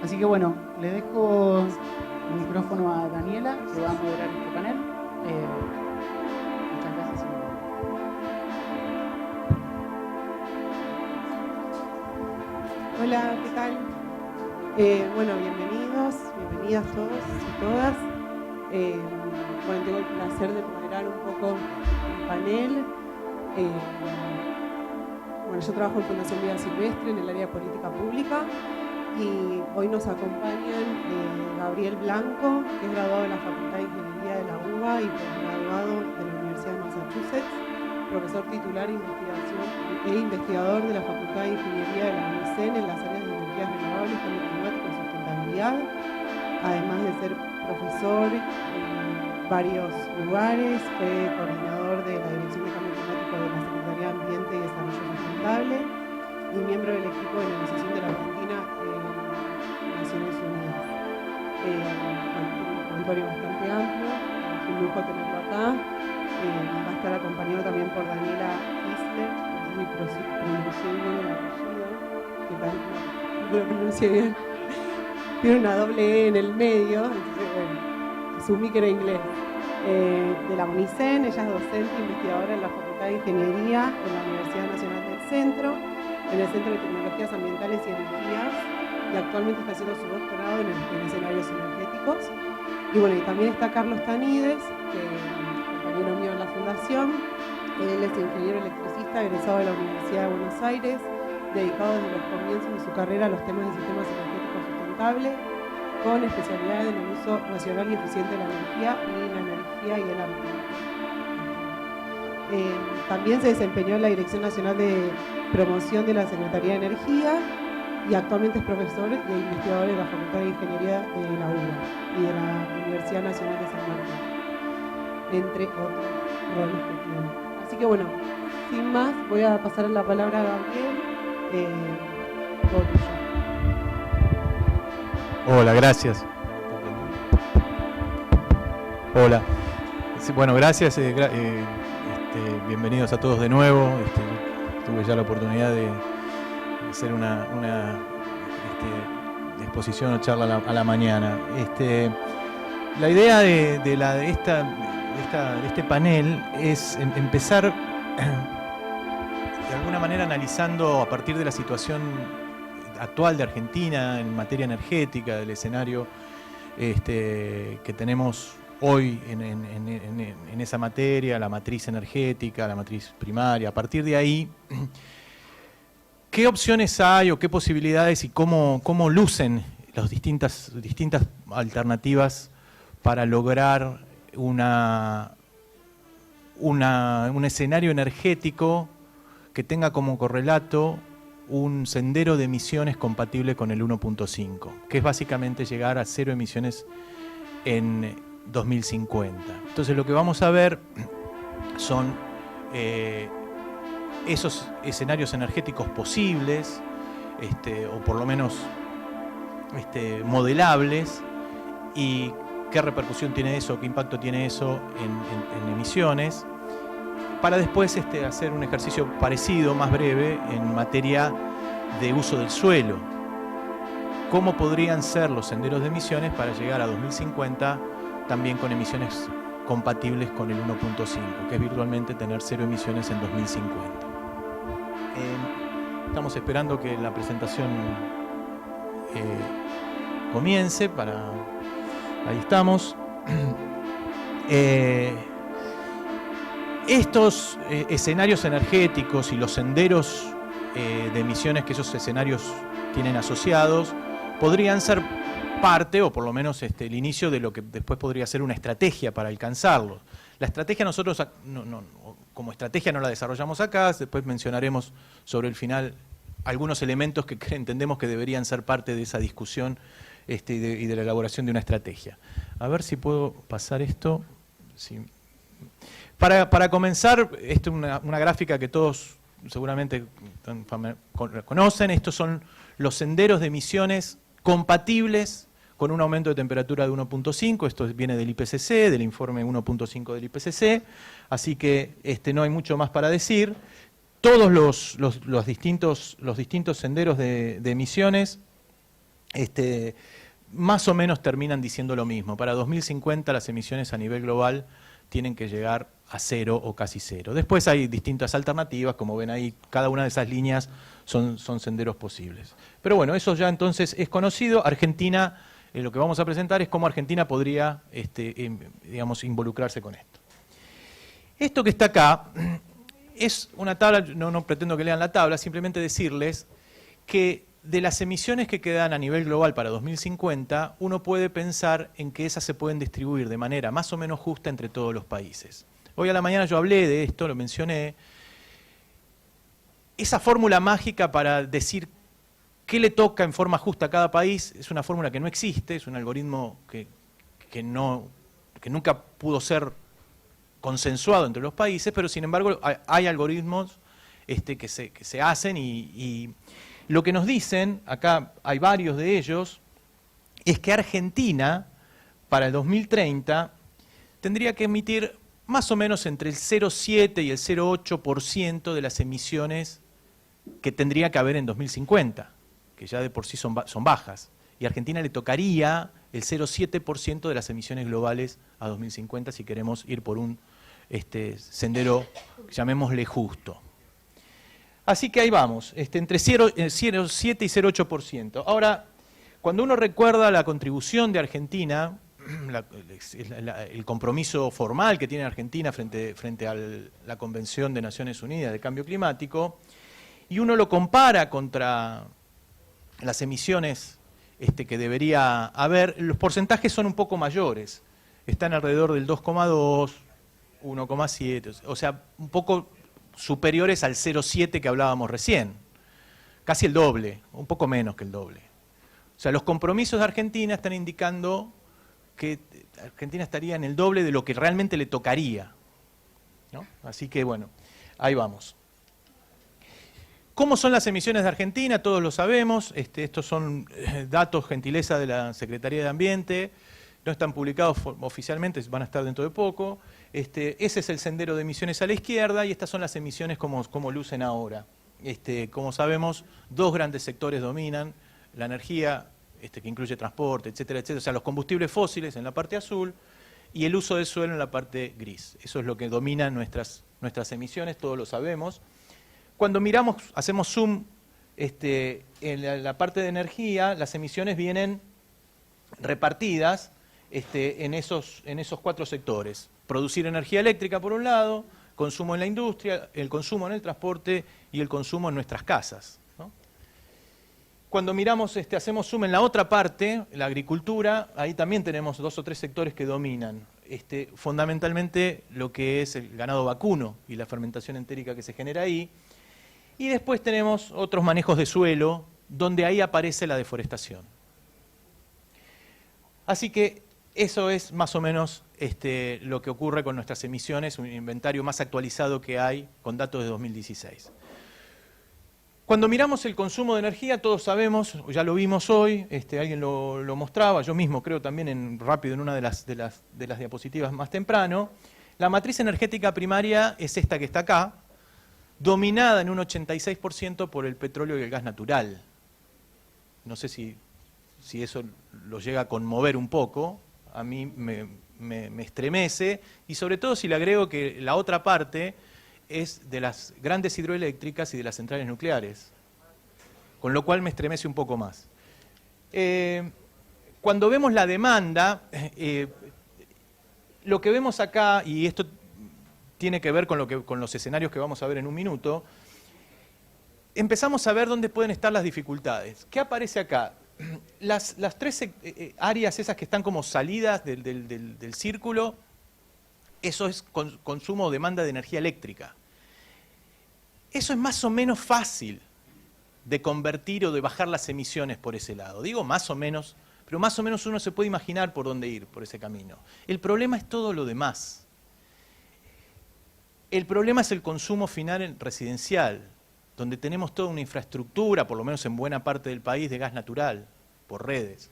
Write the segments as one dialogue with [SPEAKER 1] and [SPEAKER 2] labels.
[SPEAKER 1] Así que bueno, le dejo el micrófono a Daniela, que va a moderar este panel. Muchas gracias.
[SPEAKER 2] Hola, ¿qué tal? Bueno, bienvenidas todos y todas. Bueno, tengo el placer de moderar un poco el panel. Bueno, yo trabajo en Fundación Vida Silvestre en el área de política pública y hoy nos acompañan Gabriel Blanco, que es graduado de la Facultad de Ingeniería de la UBA y posgraduado de la Universidad de Massachusetts, profesor titular e investigador de la Facultad de Ingeniería de la UNICEN en las áreas de energías renovables, cambio climático y sustentabilidad, además de ser profesor en varios lugares, fue coordinador de la Dirección de Cambio Climático de la Secretaría de Ambiente y Desarrollo Sustentable y miembro del equipo de negociación de la Argentina en Naciones Unidas. Bueno, un comentario bastante amplio, es un lujo tenerlo acá. Va a estar acompañado también por Daniela Isler, que es mi pronuncié bien el apellido, que tal no lo pronuncié bien. Tiene una doble E en el medio, entonces bueno, asumí que era inglés. De la UNICEN, ella es docente e investigadora en la Facultad de Ingeniería de la Universidad Nacional del Centro, en el Centro de Tecnologías Ambientales y Energías, y actualmente está haciendo su doctorado en escenarios energéticos. Y bueno, y también está Carlos Tanides, que compañero mío en la fundación. Él es ingeniero electricista egresado de la Universidad de Buenos Aires, dedicado desde los comienzos de su carrera a los temas de sistemas energéticos sustentables, con especialidad en el uso racional y eficiente de la energía y el ambiente. También se desempeñó en la Dirección Nacional de Promoción de la Secretaría de Energía y actualmente es profesor e investigador en la Facultad de Ingeniería de la UBA y de la Universidad Nacional de San Martín, entre otros roles que tiene. Así que bueno, sin más, voy a pasar la palabra a Gabriel. Todo tuyo.
[SPEAKER 3] Hola, gracias. Hola. Bueno, gracias. Bienvenidos a todos de nuevo. Tuve ya la oportunidad de hacer una exposición o charla a la mañana. La idea de este panel es empezar de alguna manera analizando a partir de la situación actual de Argentina en materia energética, del escenario que tenemos hoy en esa materia, la matriz energética, la matriz primaria. A partir de ahí, ¿qué opciones hay o qué posibilidades y cómo lucen las distintas alternativas para lograr un escenario energético que tenga como correlato un sendero de emisiones compatible con el 1.5, que es básicamente llegar a 0 emisiones en 2050. Entonces lo que vamos a ver son esos escenarios energéticos posibles, o por lo menos modelables, y qué repercusión tiene eso, qué impacto tiene eso en emisiones, para después hacer un ejercicio parecido, más breve, en materia de uso del suelo. ¿Cómo podrían ser los senderos de emisiones para llegar a 2050 también con emisiones compatibles con el 1.5, que es virtualmente tener 0 emisiones en 2050? Estamos esperando que la presentación comience. Ahí estamos. Estos escenarios energéticos y los senderos de emisiones que esos escenarios tienen asociados podrían ser parte, o por lo menos el inicio de lo que después podría ser una estrategia para alcanzarlos. La estrategia nosotros como estrategia no la desarrollamos acá, después mencionaremos sobre el final algunos elementos que entendemos que deberían ser parte de esa discusión y de la elaboración de una estrategia. A ver si puedo pasar esto. Sí. Para comenzar, esta es una gráfica que todos seguramente conocen. Estos son los senderos de emisiones compatibles con un aumento de temperatura de 1.5. Esto viene del IPCC, del informe 1.5 del IPCC. Así que no hay mucho más para decir. Todos los distintos senderos de emisiones más o menos terminan diciendo lo mismo. Para 2050 las emisiones a nivel global tienen que llegar a cero o casi cero. Después hay distintas alternativas, como ven ahí, cada una de esas líneas son senderos posibles. Pero bueno, eso ya entonces es conocido. Argentina, lo que vamos a presentar es cómo Argentina podría, digamos, involucrarse con esto. Esto que está acá es una tabla, no pretendo que lean la tabla, simplemente decirles que de las emisiones que quedan a nivel global para 2050, uno puede pensar en que esas se pueden distribuir de manera más o menos justa entre todos los países. Hoy a la mañana yo hablé de esto, lo mencioné. Esa fórmula mágica para decir qué le toca en forma justa a cada país es una fórmula que no existe, es un algoritmo que nunca pudo ser consensuado entre los países, pero sin embargo hay algoritmos que se hacen y lo que nos dicen, acá hay varios de ellos, es que Argentina para el 2030 tendría que emitir más o menos entre el 0,7 y el 0,8% de las emisiones que tendría que haber en 2050, que ya de por sí son bajas. Y a Argentina le tocaría el 0,7% de las emisiones globales a 2050 si queremos ir por un sendero, llamémosle justo. Así que ahí vamos, entre 0,7 y 0,8%. Ahora, cuando uno recuerda la contribución de Argentina, el compromiso formal que tiene Argentina frente a la Convención de Naciones Unidas de Cambio Climático, y uno lo compara contra las emisiones que debería haber, los porcentajes son un poco mayores, están alrededor del 2,2, 1,7, o sea, un poco superiores al 0,7 que hablábamos recién, casi el doble, un poco menos que el doble. O sea, los compromisos de Argentina están indicando que Argentina estaría en el doble de lo que realmente le tocaría, ¿no? Así que bueno, ahí vamos. ¿Cómo son las emisiones de Argentina? Todos lo sabemos, estos son datos gentileza de la Secretaría de Ambiente, no están publicados oficialmente, van a estar dentro de poco. Ese es el sendero de emisiones a la izquierda y estas son las emisiones como lucen ahora. Como sabemos, dos grandes sectores dominan, la energía, que incluye transporte, etcétera, etcétera, o sea, los combustibles fósiles en la parte azul y el uso del suelo en la parte gris. Eso es lo que domina nuestras emisiones, todos lo sabemos. Cuando miramos, hacemos zoom en la parte de energía, las emisiones vienen repartidas en esos cuatro sectores. Producir energía eléctrica por un lado, consumo en la industria, el consumo en el transporte y el consumo en nuestras casas, ¿no? Cuando miramos, hacemos zoom en la otra parte, la agricultura, ahí también tenemos dos o tres sectores que dominan. Fundamentalmente lo que es el ganado vacuno y la fermentación entérica que se genera ahí. Y después tenemos otros manejos de suelo, donde ahí aparece la deforestación. Así que eso es más o menos lo que ocurre con nuestras emisiones, un inventario más actualizado que hay con datos de 2016. Cuando miramos el consumo de energía, todos sabemos, ya lo vimos hoy, alguien lo mostraba, yo mismo creo también rápido en una de las diapositivas más temprano, la matriz energética primaria es esta que está acá, dominada en un 86% por el petróleo y el gas natural. No sé si eso lo llega a conmover un poco, a mí me estremece, y sobre todo si le agrego que la otra parte es de las grandes hidroeléctricas y de las centrales nucleares, con lo cual me estremece un poco más. Cuando vemos la demanda, lo que vemos acá, y esto tiene que ver con los escenarios que vamos a ver en un minuto, empezamos a ver dónde pueden estar las dificultades. ¿Qué aparece acá? Las tres áreas esas que están como salidas del círculo, eso es consumo o demanda de energía eléctrica. Eso es más o menos fácil de convertir o de bajar las emisiones por ese lado. Digo más o menos, pero más o menos uno se puede imaginar por dónde ir, por ese camino. El problema es todo lo demás. El problema es el consumo final residencial, donde tenemos toda una infraestructura, por lo menos en buena parte del país, de gas natural, por redes.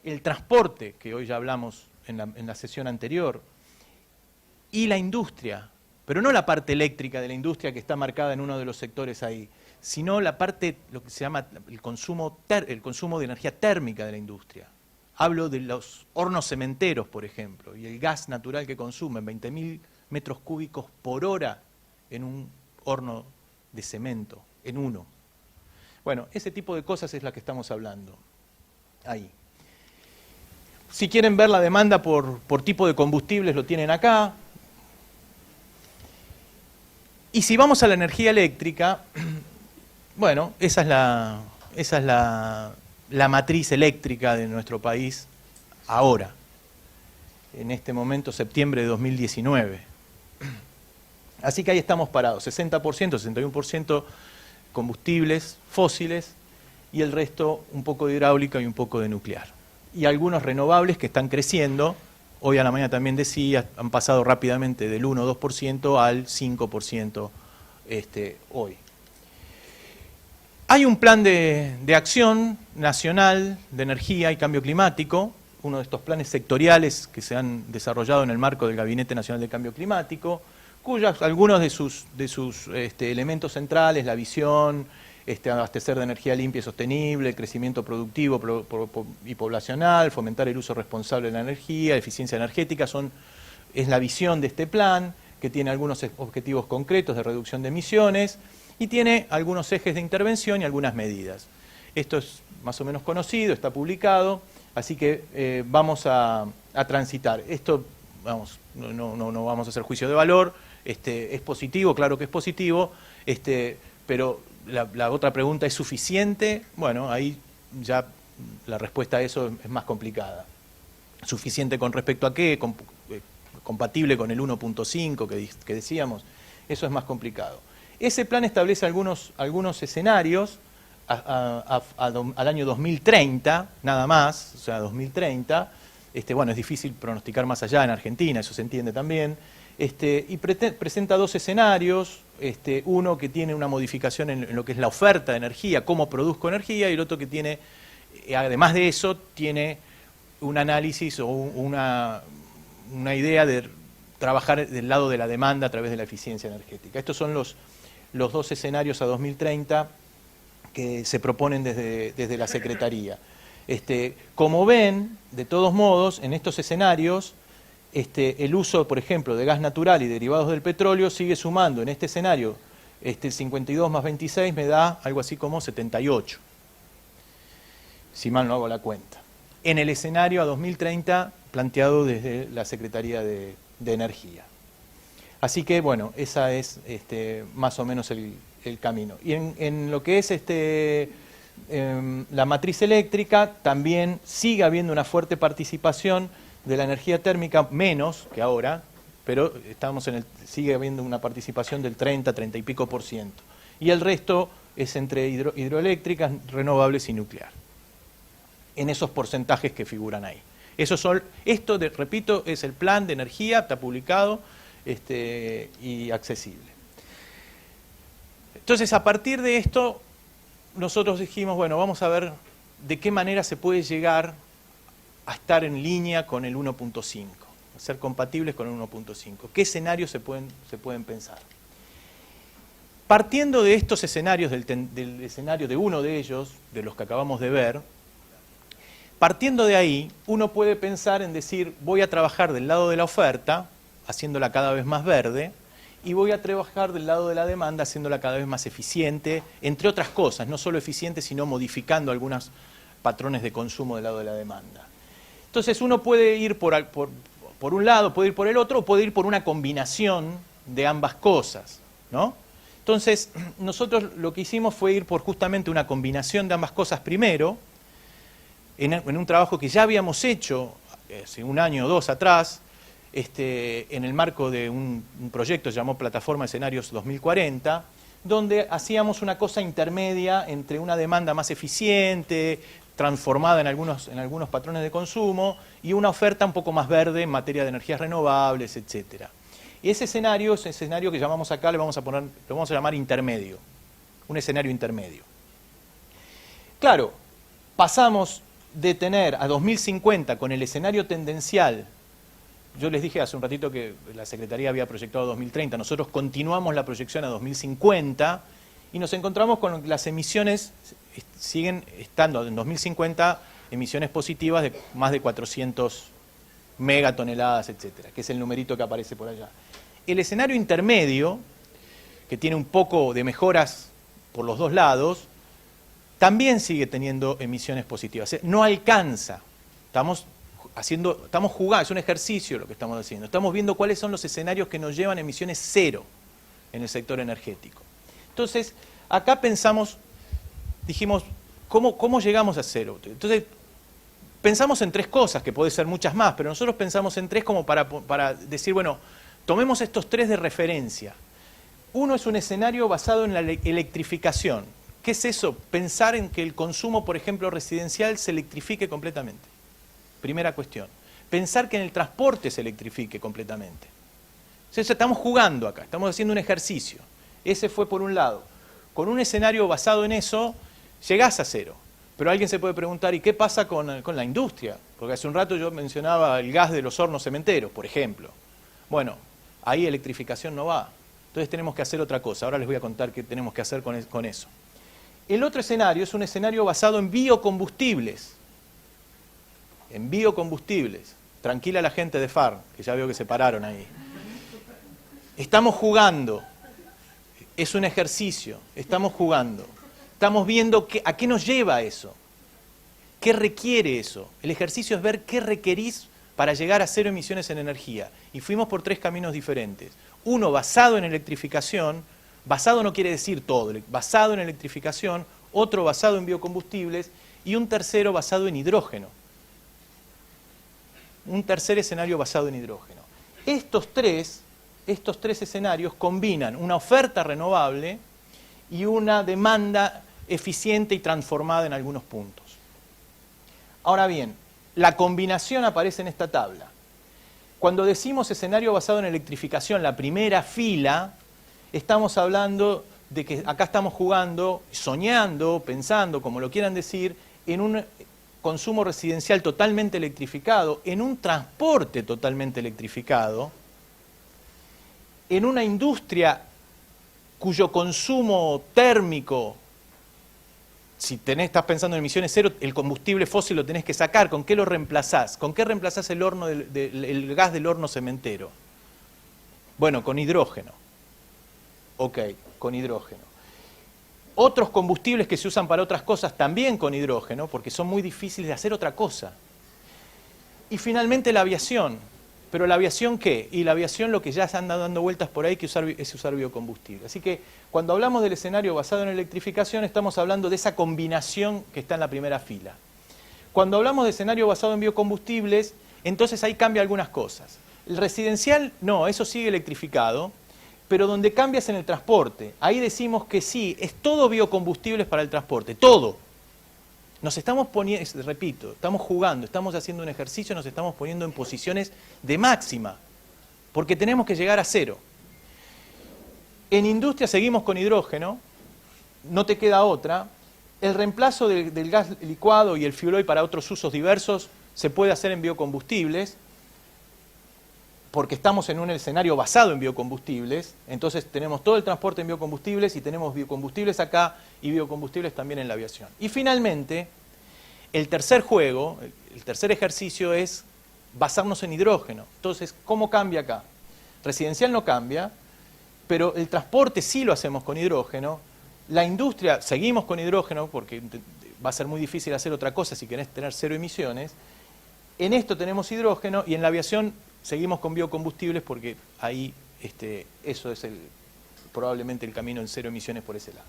[SPEAKER 3] El transporte, que hoy ya hablamos en la sesión anterior, y la industria, pero no la parte eléctrica de la industria que está marcada en uno de los sectores ahí, sino la parte, lo que se llama el consumo de energía térmica de la industria. Hablo de los hornos cementeros, por ejemplo, y el gas natural que consumen, 20.000 metros cúbicos por hora en un horno de cemento, en uno. Bueno, ese tipo de cosas es la que estamos hablando ahí. Si quieren ver la demanda por tipo de combustibles, lo tienen acá. Y si vamos a la energía eléctrica, bueno, esa es la matriz eléctrica de nuestro país ahora, en este momento, septiembre de 2019. Así que ahí estamos parados, 60%, 61% combustibles fósiles y el resto un poco de hidráulica y un poco de nuclear. Y algunos renovables que están creciendo, hoy a la mañana también decía, han pasado rápidamente del 1 o 2% al 5% hoy. Hay un plan de acción nacional de energía y cambio climático, uno de estos planes sectoriales que se han desarrollado en el marco del Gabinete Nacional de Cambio Climático, cuyos algunos de sus elementos centrales, la visión, abastecer de energía limpia y sostenible, crecimiento productivo y poblacional, fomentar el uso responsable de la energía, eficiencia energética, es la visión de este plan, que tiene algunos objetivos concretos de reducción de emisiones y tiene algunos ejes de intervención y algunas medidas. Esto es más o menos conocido, está publicado, así que vamos a transitar. Esto, vamos, no vamos a hacer juicio de valor, es positivo, claro que es positivo, pero la otra pregunta, ¿es suficiente? Bueno, ahí ya la respuesta a eso es más complicada. ¿Suficiente con respecto a qué? ¿Compatible con el 1.5 que decíamos? Eso es más complicado. Ese plan establece algunos escenarios al año 2030, nada más, o sea, 2030. Bueno, es difícil pronosticar más allá en Argentina, eso se entiende también. Y presenta dos escenarios, uno que tiene una modificación en lo que es la oferta de energía, cómo produzco energía, y el otro que tiene, además de eso, tiene un análisis o una idea de trabajar del lado de la demanda a través de la eficiencia energética. Estos son los dos escenarios a 2030 que se proponen desde la Secretaría. Como ven, de todos modos, en estos escenarios, el uso, por ejemplo, de gas natural y derivados del petróleo sigue sumando en este escenario, 52 más 26 me da algo así como 78, si mal no hago la cuenta. En el escenario a 2030 planteado desde la Secretaría de Energía. Así que, bueno, esa es más o menos el camino. Y en lo que es la matriz eléctrica, también sigue habiendo una fuerte participación de la energía térmica, menos que ahora, pero sigue habiendo una participación del 30 y pico %. Y el resto es entre hidroeléctricas, renovables y nuclear, en esos porcentajes que figuran ahí. Repito, es el plan de energía, está publicado y accesible. Entonces, a partir de esto, nosotros dijimos, bueno, vamos a ver de qué manera se puede llegar a estar en línea con el 1.5, a ser compatibles con el 1.5. ¿Qué escenarios se pueden pensar? Partiendo de estos escenarios, del escenario de uno de ellos, de los que acabamos de ver, partiendo de ahí, uno puede pensar en decir, voy a trabajar del lado de la oferta, haciéndola cada vez más verde, y voy a trabajar del lado de la demanda, haciéndola cada vez más eficiente, entre otras cosas, no solo eficiente, sino modificando algunos patrones de consumo del lado de la demanda. Entonces uno puede ir por un lado, puede ir por el otro, o puede ir por una combinación de ambas cosas, ¿no? Entonces nosotros lo que hicimos fue ir por justamente una combinación de ambas cosas primero, en un trabajo que ya habíamos hecho hace un año o dos atrás, en el marco de un proyecto llamado Plataforma Escenarios 2040, donde hacíamos una cosa intermedia entre una demanda más eficiente, transformada en algunos patrones de consumo, y una oferta un poco más verde en materia de energías renovables, etc. Y ese escenario es el escenario que llamamos acá, lo vamos a llamar intermedio, un escenario intermedio. Claro, pasamos de tener a 2050 con el escenario tendencial. Yo les dije hace un ratito que la Secretaría había proyectado 2030, nosotros continuamos la proyección a 2050 y nos encontramos con que las emisiones siguen estando en 2050 emisiones positivas de más de 400 megatoneladas, etcétera, que es el numerito que aparece por allá. El escenario intermedio, que tiene un poco de mejoras por los dos lados, también sigue teniendo emisiones positivas. No alcanza. Estamos jugando, es un ejercicio lo que estamos haciendo. Estamos viendo cuáles son los escenarios que nos llevan a emisiones cero en el sector energético. Entonces, acá dijimos, ¿cómo llegamos a cero? Entonces, pensamos en tres cosas, que puede ser muchas más, pero nosotros pensamos en tres como para decir, bueno, tomemos estos tres de referencia. Uno es un escenario basado en la electrificación. ¿Qué es eso? Pensar en que el consumo, por ejemplo, residencial se electrifique completamente. Primera cuestión. Pensar que en el transporte se electrifique completamente. Entonces, estamos jugando acá, estamos haciendo un ejercicio. Ese fue por un lado. Con un escenario basado en eso, llegás a cero. Pero alguien se puede preguntar, ¿y qué pasa con la industria? Porque hace un rato yo mencionaba el gas de los hornos cementeros, por ejemplo. Bueno, ahí electrificación no va. Entonces tenemos que hacer otra cosa. Ahora les voy a contar qué tenemos que hacer con eso. El otro escenario es un escenario basado en biocombustibles. En biocombustibles. Tranquila la gente de FAR, que ya veo que se pararon ahí. Estamos jugando. Es un ejercicio. Estamos jugando. Estamos viendo a qué nos lleva eso. ¿Qué requiere eso? El ejercicio es ver qué requerís para llegar a cero emisiones en energía. Y fuimos por tres caminos diferentes. Uno basado en electrificación, basado no quiere decir todo, basado en electrificación, otro basado en biocombustibles y un tercero basado en hidrógeno. Un tercer escenario basado en hidrógeno. Estos tres escenarios combinan una oferta renovable y una demanda eficiente y transformada en algunos puntos. Ahora bien, la combinación aparece en esta tabla. Cuando decimos escenario basado en electrificación, la primera fila, estamos hablando de que acá estamos jugando, soñando, pensando, como lo quieran decir, en un consumo residencial totalmente electrificado, en un transporte totalmente electrificado, en una industria cuyo consumo térmico, si estás pensando en emisiones cero, el combustible fósil lo tenés que sacar. ¿Con qué lo reemplazás? ¿Con qué reemplazás el gas del horno cementero? Bueno, con hidrógeno. Ok, con hidrógeno. Otros combustibles que se usan para otras cosas también con hidrógeno, porque son muy difíciles de hacer otra cosa. Y finalmente la aviación. ¿Pero la aviación qué? Y la aviación lo que ya se anda dando vueltas por ahí es usar biocombustible. Así que cuando hablamos del escenario basado en electrificación estamos hablando de esa combinación que está en la primera fila. Cuando hablamos de escenario basado en biocombustibles, entonces ahí cambia algunas cosas. El residencial, no, eso sigue electrificado, pero donde cambia es en el transporte. Ahí decimos que sí, es todo biocombustibles para el transporte, todo. Nos estamos poniendo, repito, estamos jugando, estamos haciendo un ejercicio, nos estamos poniendo en posiciones de máxima, porque tenemos que llegar a cero. En industria seguimos con hidrógeno, no te queda otra. El reemplazo del gas licuado y el fuel oil para otros usos diversos se puede hacer en biocombustibles, porque estamos en un escenario basado en biocombustibles, entonces tenemos todo el transporte en biocombustibles y tenemos biocombustibles acá y biocombustibles también en la aviación. Y finalmente, el tercer juego, el tercer ejercicio es basarnos en hidrógeno. Entonces, ¿cómo cambia acá? Residencial no cambia, pero el transporte sí lo hacemos con hidrógeno, la industria seguimos con hidrógeno porque va a ser muy difícil hacer otra cosa si querés tener cero emisiones, en esto tenemos hidrógeno y en la aviación seguimos con biocombustibles porque ahí eso es probablemente el camino en cero emisiones por ese lado.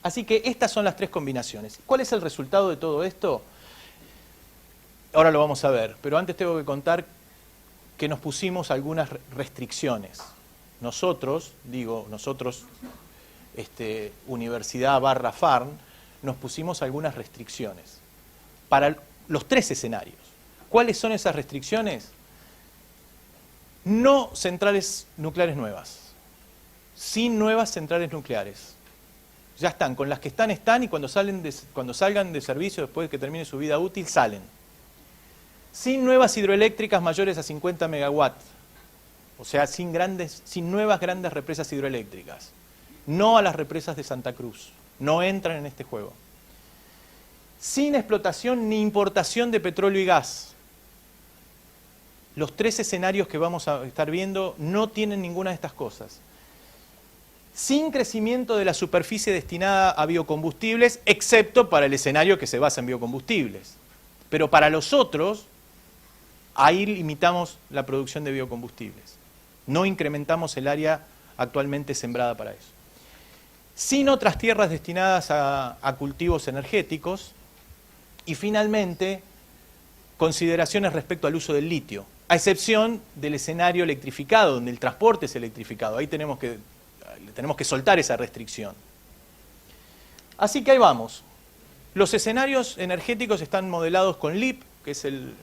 [SPEAKER 3] Así que estas son las tres combinaciones. ¿Cuál es el resultado de todo esto? Ahora lo vamos a ver, pero antes tengo que contar que nos pusimos algunas restricciones. Nosotros, Universidad / FARN, nos pusimos algunas restricciones para los tres escenarios. ¿Cuáles son esas restricciones? No centrales nucleares nuevas, sin nuevas centrales nucleares. Ya están, con las que están y cuando salgan de servicio después de que termine su vida útil, salen. Sin nuevas hidroeléctricas mayores a 50 megawatts, o sea, sin nuevas grandes represas hidroeléctricas. no a las represas de Santa Cruz, no entran en este juego. Sin explotación ni importación de petróleo y gas. Los 3 escenarios que vamos a estar viendo no tienen ninguna de estas cosas. Sin crecimiento de la superficie destinada a biocombustibles, excepto para el escenario que se basa en biocombustibles. Pero para los otros, ahí limitamos la producción de biocombustibles. No incrementamos el área actualmente sembrada para eso. Sin otras tierras destinadas a cultivos energéticos. Y finalmente, consideraciones respecto al uso del litio, a excepción del escenario electrificado, donde el transporte es electrificado. Ahí tenemos que soltar esa restricción. Así que ahí vamos. Los escenarios energéticos están modelados con LEAP, que es el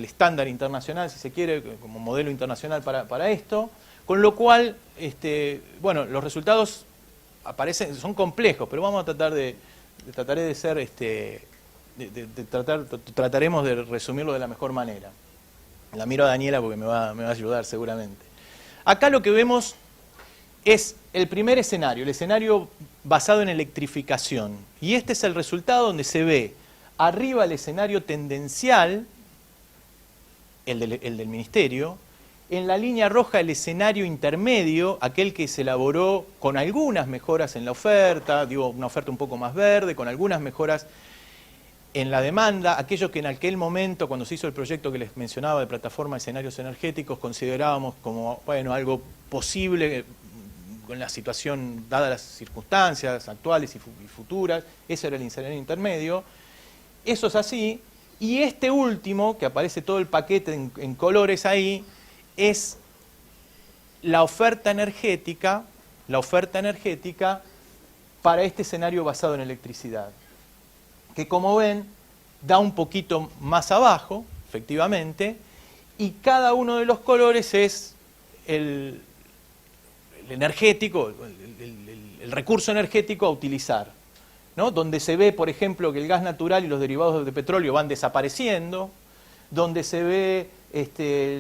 [SPEAKER 3] estándar internacional, si se quiere, como modelo internacional para esto, con lo cual, bueno, los resultados son complejos, pero vamos a tratar trataremos de resumirlo de la mejor manera. La miro a Daniela porque me va a ayudar seguramente. Acá lo que vemos es el primer escenario, el escenario basado en electrificación. Y este es el resultado donde se ve arriba el escenario tendencial, el del Ministerio, en la línea roja el escenario intermedio, aquel que se elaboró con algunas mejoras en la oferta, digo, una oferta un poco más verde, con algunas mejoras en la demanda, aquello que en aquel momento, cuando se hizo el proyecto que les mencionaba de plataforma de escenarios energéticos, considerábamos como, bueno, algo posible con la situación, dadas las circunstancias actuales y futuras. Ese era el escenario intermedio. Eso es así. Y este último, que aparece todo el paquete en colores ahí, es la oferta energética para este escenario basado en electricidad, que como ven da un poquito más abajo, efectivamente, y cada uno de los colores es el energético, el recurso energético a utilizar, ¿no? Donde se ve, por ejemplo, que el gas natural y los derivados de petróleo van desapareciendo, donde se ve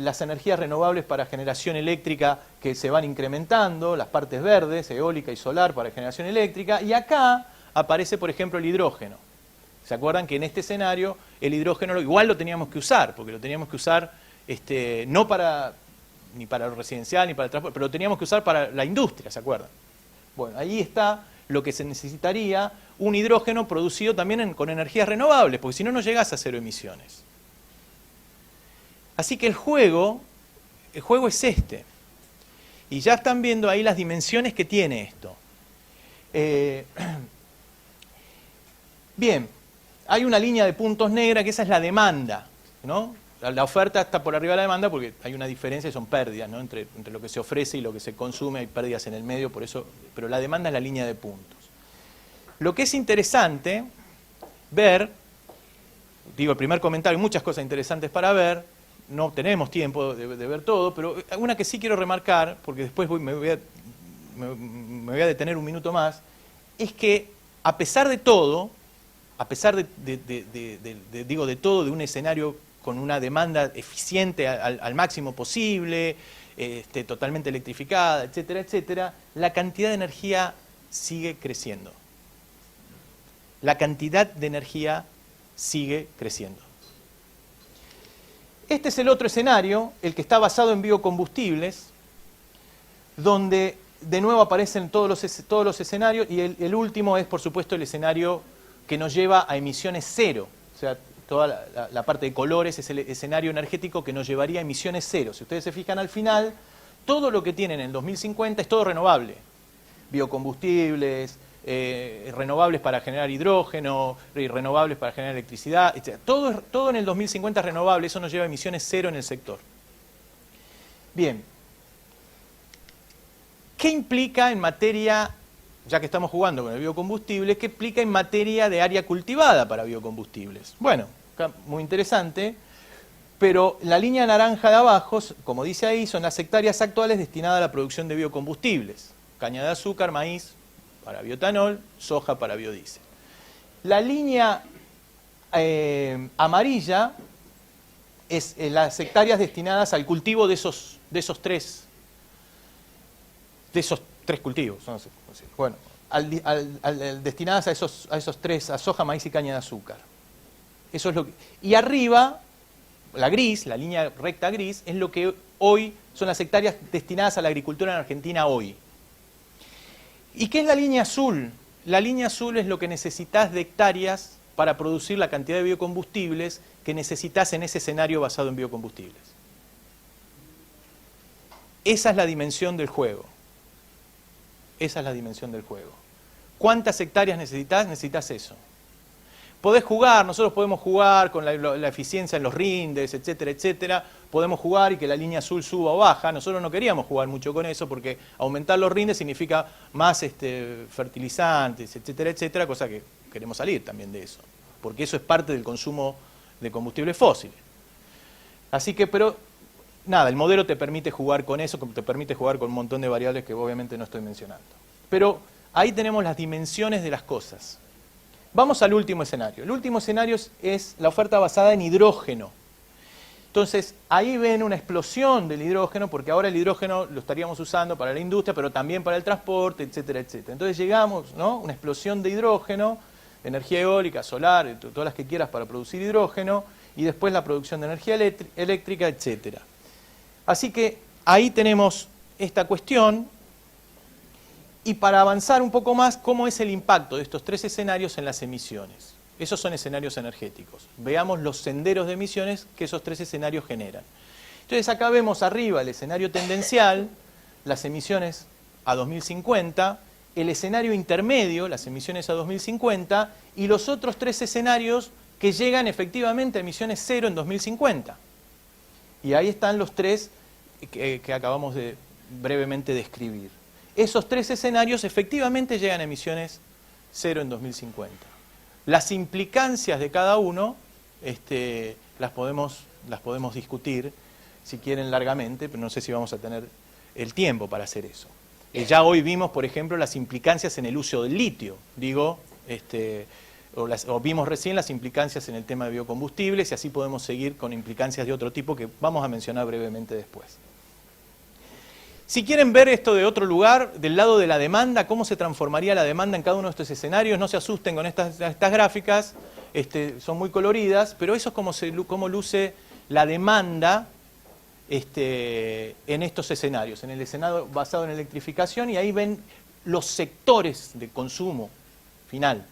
[SPEAKER 3] las energías renovables para generación eléctrica que se van incrementando, las partes verdes, eólica y solar para generación eléctrica, y acá aparece, por ejemplo, el hidrógeno. ¿Se acuerdan que en este escenario el hidrógeno igual lo teníamos que usar? Porque lo teníamos que usar no ni para lo residencial ni para el transporte, pero lo teníamos que usar para la industria, ¿se acuerdan? Bueno, ahí está lo que se necesitaría, un hidrógeno producido también con energías renovables, porque si no, no llegás a 0 emisiones. Así que el juego es este. Y ya están viendo ahí las dimensiones que tiene esto. Bien, hay una línea de puntos negra que esa es la demanda, ¿no? La oferta está por arriba de la demanda porque hay una diferencia y son pérdidas, ¿no? Entre lo que se ofrece y lo que se consume, hay pérdidas en el medio, por eso, pero la demanda es la línea de puntos. Lo que es interesante ver, digo, el primer comentario, muchas cosas interesantes para ver, no tenemos tiempo de ver todo, pero una que sí quiero remarcar, porque después me voy a detener un minuto más, es que a pesar de todo, de todo, de un escenario con una demanda eficiente al máximo posible, totalmente electrificada, etcétera, etcétera, la cantidad de energía sigue creciendo. La cantidad de energía sigue creciendo. Este es el otro escenario, el que está basado en biocombustibles, donde de nuevo aparecen todos los escenarios, y el último es, por supuesto, el escenario que nos lleva a emisiones cero. O sea, toda la parte de colores es el escenario energético que nos llevaría a emisiones cero. Si ustedes se fijan al final, todo lo que tienen en el 2050 es todo renovable. Biocombustibles, renovables para generar hidrógeno, renovables para generar electricidad, etc. Todo en el 2050 es renovable, eso nos lleva a emisiones cero en el sector. Bien. ¿Qué implica en materia, ya que estamos jugando con el biocombustible, qué implica en materia de área cultivada para biocombustibles? Bueno, acá muy interesante, pero la línea naranja de abajo, como dice ahí, son las hectáreas actuales destinadas a la producción de biocombustibles. Caña de azúcar, maíz para bioetanol, soja para biodiesel. La línea amarilla es las hectáreas destinadas al cultivo de esos 3 cultivos, no sé cómo decirlo. Bueno, destinadas a esos 3, a soja, maíz y caña de azúcar. Eso es lo que, y arriba, la gris, la línea recta gris, es lo que hoy son las hectáreas destinadas a la agricultura en Argentina hoy. ¿Y qué es la línea azul? La línea azul es lo que necesitas de hectáreas para producir la cantidad de biocombustibles que necesitas en ese escenario basado en biocombustibles. Esa es la dimensión del juego. Esa es la dimensión del juego. ¿Cuántas hectáreas necesitas? Necesitas eso. Podés jugar, nosotros podemos jugar con la eficiencia en los rindes, etcétera, etcétera. Podemos jugar y que la línea azul suba o baja. Nosotros no queríamos jugar mucho con eso porque aumentar los rindes significa más fertilizantes, etcétera, etcétera, cosa que queremos salir también de eso. Porque eso es parte del consumo de combustibles fósiles. Así que, pero, nada, el modelo te permite jugar con eso, te permite jugar con un montón de variables que obviamente no estoy mencionando. Pero ahí tenemos las dimensiones de las cosas. Vamos al último escenario. El último escenario es la oferta basada en hidrógeno. Entonces, ahí ven una explosión del hidrógeno, porque ahora el hidrógeno lo estaríamos usando para la industria, pero también para el transporte, etcétera, etcétera. Entonces llegamos, ¿no? Una explosión de hidrógeno, energía eólica, solar, todas las que quieras para producir hidrógeno, y después la producción de energía eléctrica, etcétera. Así que ahí tenemos esta cuestión. Y para avanzar un poco más, ¿cómo es el impacto de estos 3 escenarios en las emisiones? Esos son escenarios energéticos. Veamos los senderos de emisiones que esos 3 escenarios generan. Entonces acá vemos arriba el escenario tendencial, las emisiones a 2050, el escenario intermedio, las emisiones a 2050, y los otros 3 escenarios que llegan efectivamente a emisiones cero en 2050. Y ahí están los 3 que acabamos de brevemente describir. Esos 3 escenarios efectivamente llegan a emisiones cero en 2050. Las implicancias de cada uno las podemos discutir, si quieren, largamente, pero no sé si vamos a tener el tiempo para hacer eso. Ya hoy vimos, por ejemplo, las implicancias en el uso del litio, o vimos recién las implicancias en el tema de biocombustibles, y así podemos seguir con implicancias de otro tipo que vamos a mencionar brevemente después. Si quieren ver esto de otro lugar, del lado de la demanda, cómo se transformaría la demanda en cada uno de estos escenarios, no se asusten con estas gráficas, son muy coloridas, pero eso es cómo luce la demanda en estos escenarios, en el escenario basado en electrificación, y ahí ven los sectores de consumo final.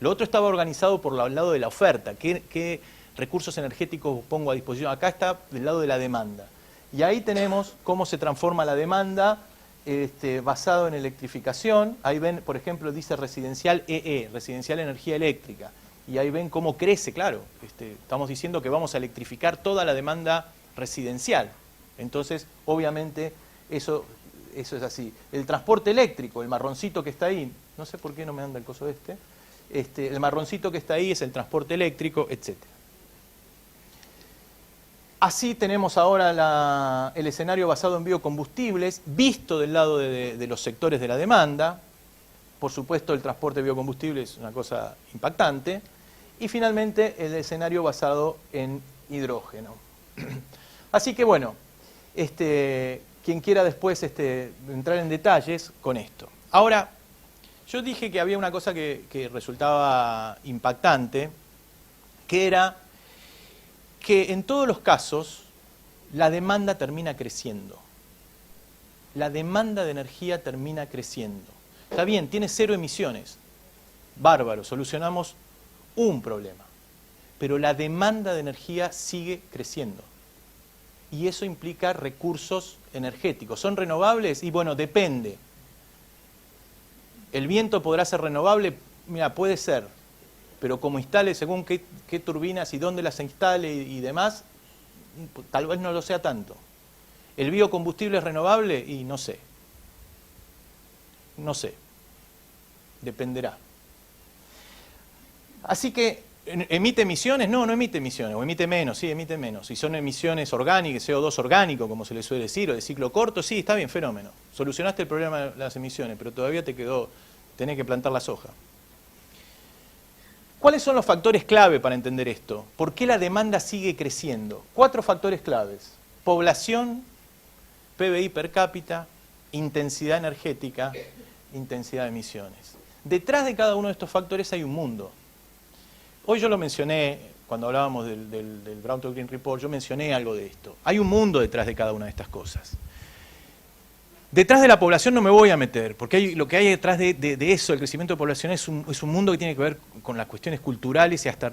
[SPEAKER 3] Lo otro estaba organizado por el lado de la oferta, qué recursos energéticos pongo a disposición. Acá está del lado de la demanda. Y ahí tenemos cómo se transforma la demanda basado en electrificación. Ahí ven, por ejemplo, dice residencial EE, residencial energía eléctrica. Y ahí ven cómo crece, claro. Estamos diciendo que vamos a electrificar toda la demanda residencial. Entonces, obviamente, eso es así. El transporte eléctrico, el marroncito que está ahí, no sé por qué no me anda el coso el marroncito que está ahí es el transporte eléctrico, etcétera. Así tenemos ahora el escenario basado en biocombustibles, visto del lado de los sectores de la demanda. Por supuesto, el transporte de biocombustibles es una cosa impactante. Y finalmente, el escenario basado en hidrógeno. Así que bueno, quien quiera después entrar en detalles con esto. Ahora, yo dije que había una cosa que resultaba impactante, que era que en todos los casos la demanda termina creciendo. La demanda de energía termina creciendo. Está bien, tiene 0 emisiones. Bárbaro, solucionamos un problema. Pero la demanda de energía sigue creciendo. Y eso implica recursos energéticos. ¿Son renovables? Y bueno, depende. ¿El viento podrá ser renovable? Mira, puede ser. Pero como instale según qué turbinas y dónde las instale y demás, tal vez no lo sea tanto. ¿El biocombustible es renovable? Y no sé. No sé. Dependerá. Así que, ¿emite emisiones? No, no emite emisiones. O emite menos, sí, emite menos. Si son emisiones orgánicas, CO2 orgánico, como se le suele decir, o de ciclo corto, sí, está bien, fenómeno. Solucionaste el problema de las emisiones, pero todavía tenés que plantar la soja. ¿Cuáles son los factores clave para entender esto? ¿Por qué la demanda sigue creciendo? 4 factores claves. Población, PBI per cápita, intensidad energética, intensidad de emisiones. Detrás de cada uno de estos factores hay un mundo. Hoy yo lo mencioné, cuando hablábamos del Brown to Green Report, yo mencioné algo de esto. Hay un mundo detrás de cada una de estas cosas. Detrás de la población no me voy a meter, porque lo que hay detrás de eso, el crecimiento de población, es un mundo que tiene que ver con las cuestiones culturales y hasta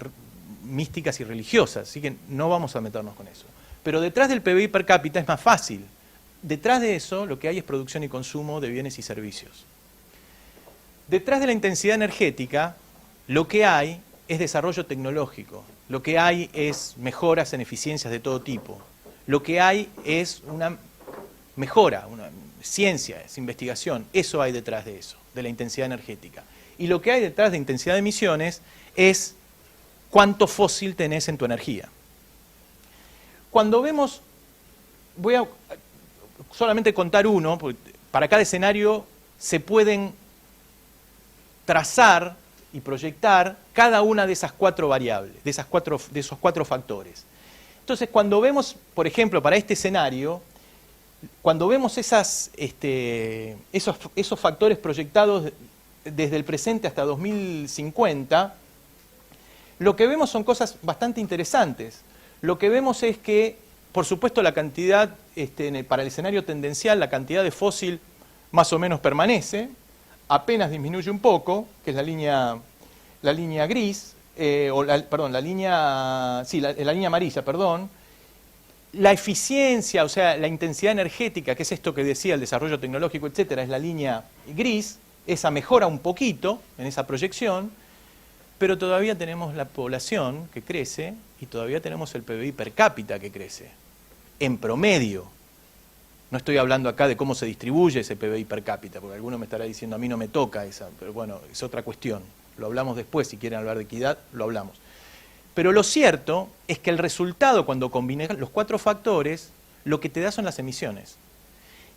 [SPEAKER 3] místicas y religiosas, así que no vamos a meternos con eso. Pero detrás del PBI per cápita es más fácil. Detrás de eso lo que hay es producción y consumo de bienes y servicios. Detrás de la intensidad energética lo que hay es desarrollo tecnológico, lo que hay es mejoras en eficiencias de todo tipo, lo que hay es una mejora, una ciencia, es investigación, eso hay detrás de eso, de la intensidad energética. Y lo que hay detrás de intensidad de emisiones es cuánto fósil tenés en tu energía. Cuando vemos, voy a solamente contar uno, porque para cada escenario se pueden trazar y proyectar cada una de esas 4 variables, de esos cuatro factores. Entonces, cuando vemos, por ejemplo, para este escenario, cuando vemos esos factores proyectados desde el presente hasta 2050, lo que vemos son cosas bastante interesantes. Lo que vemos es que, por supuesto, la cantidad, para el escenario tendencial, la cantidad de fósil más o menos permanece, apenas disminuye un poco, que es la línea gris, la línea amarilla, perdón. La eficiencia, o sea, la intensidad energética, que es esto que decía, el desarrollo tecnológico, etcétera, es la línea gris, esa mejora un poquito en esa proyección, pero todavía tenemos la población que crece y todavía tenemos el PBI per cápita que crece, en promedio. No estoy hablando acá de cómo se distribuye ese PBI per cápita, porque alguno me estará diciendo, a mí no me toca esa, pero bueno, es otra cuestión. Lo hablamos después, si quieren hablar de equidad, lo hablamos. Pero lo cierto es que el resultado, cuando combinas los 4 factores, lo que te da son las emisiones.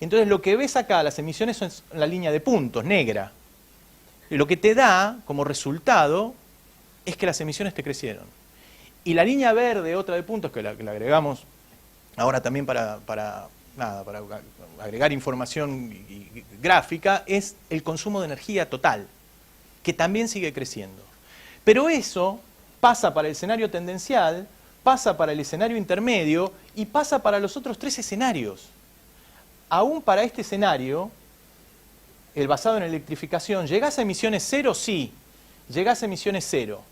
[SPEAKER 3] Entonces, lo que ves acá, las emisiones son la línea de puntos, negra. Y lo que te da como resultado es que las emisiones te crecieron. Y la línea verde, otra de puntos, que la agregamos ahora también para agregar información gráfica, es el consumo de energía total, que también sigue creciendo. Pero eso pasa para el escenario tendencial, pasa para el escenario intermedio y pasa para los otros 3 escenarios. Aún para este escenario, el basado en electrificación, ¿llegás a emisiones cero? Sí, llegás a emisiones cero.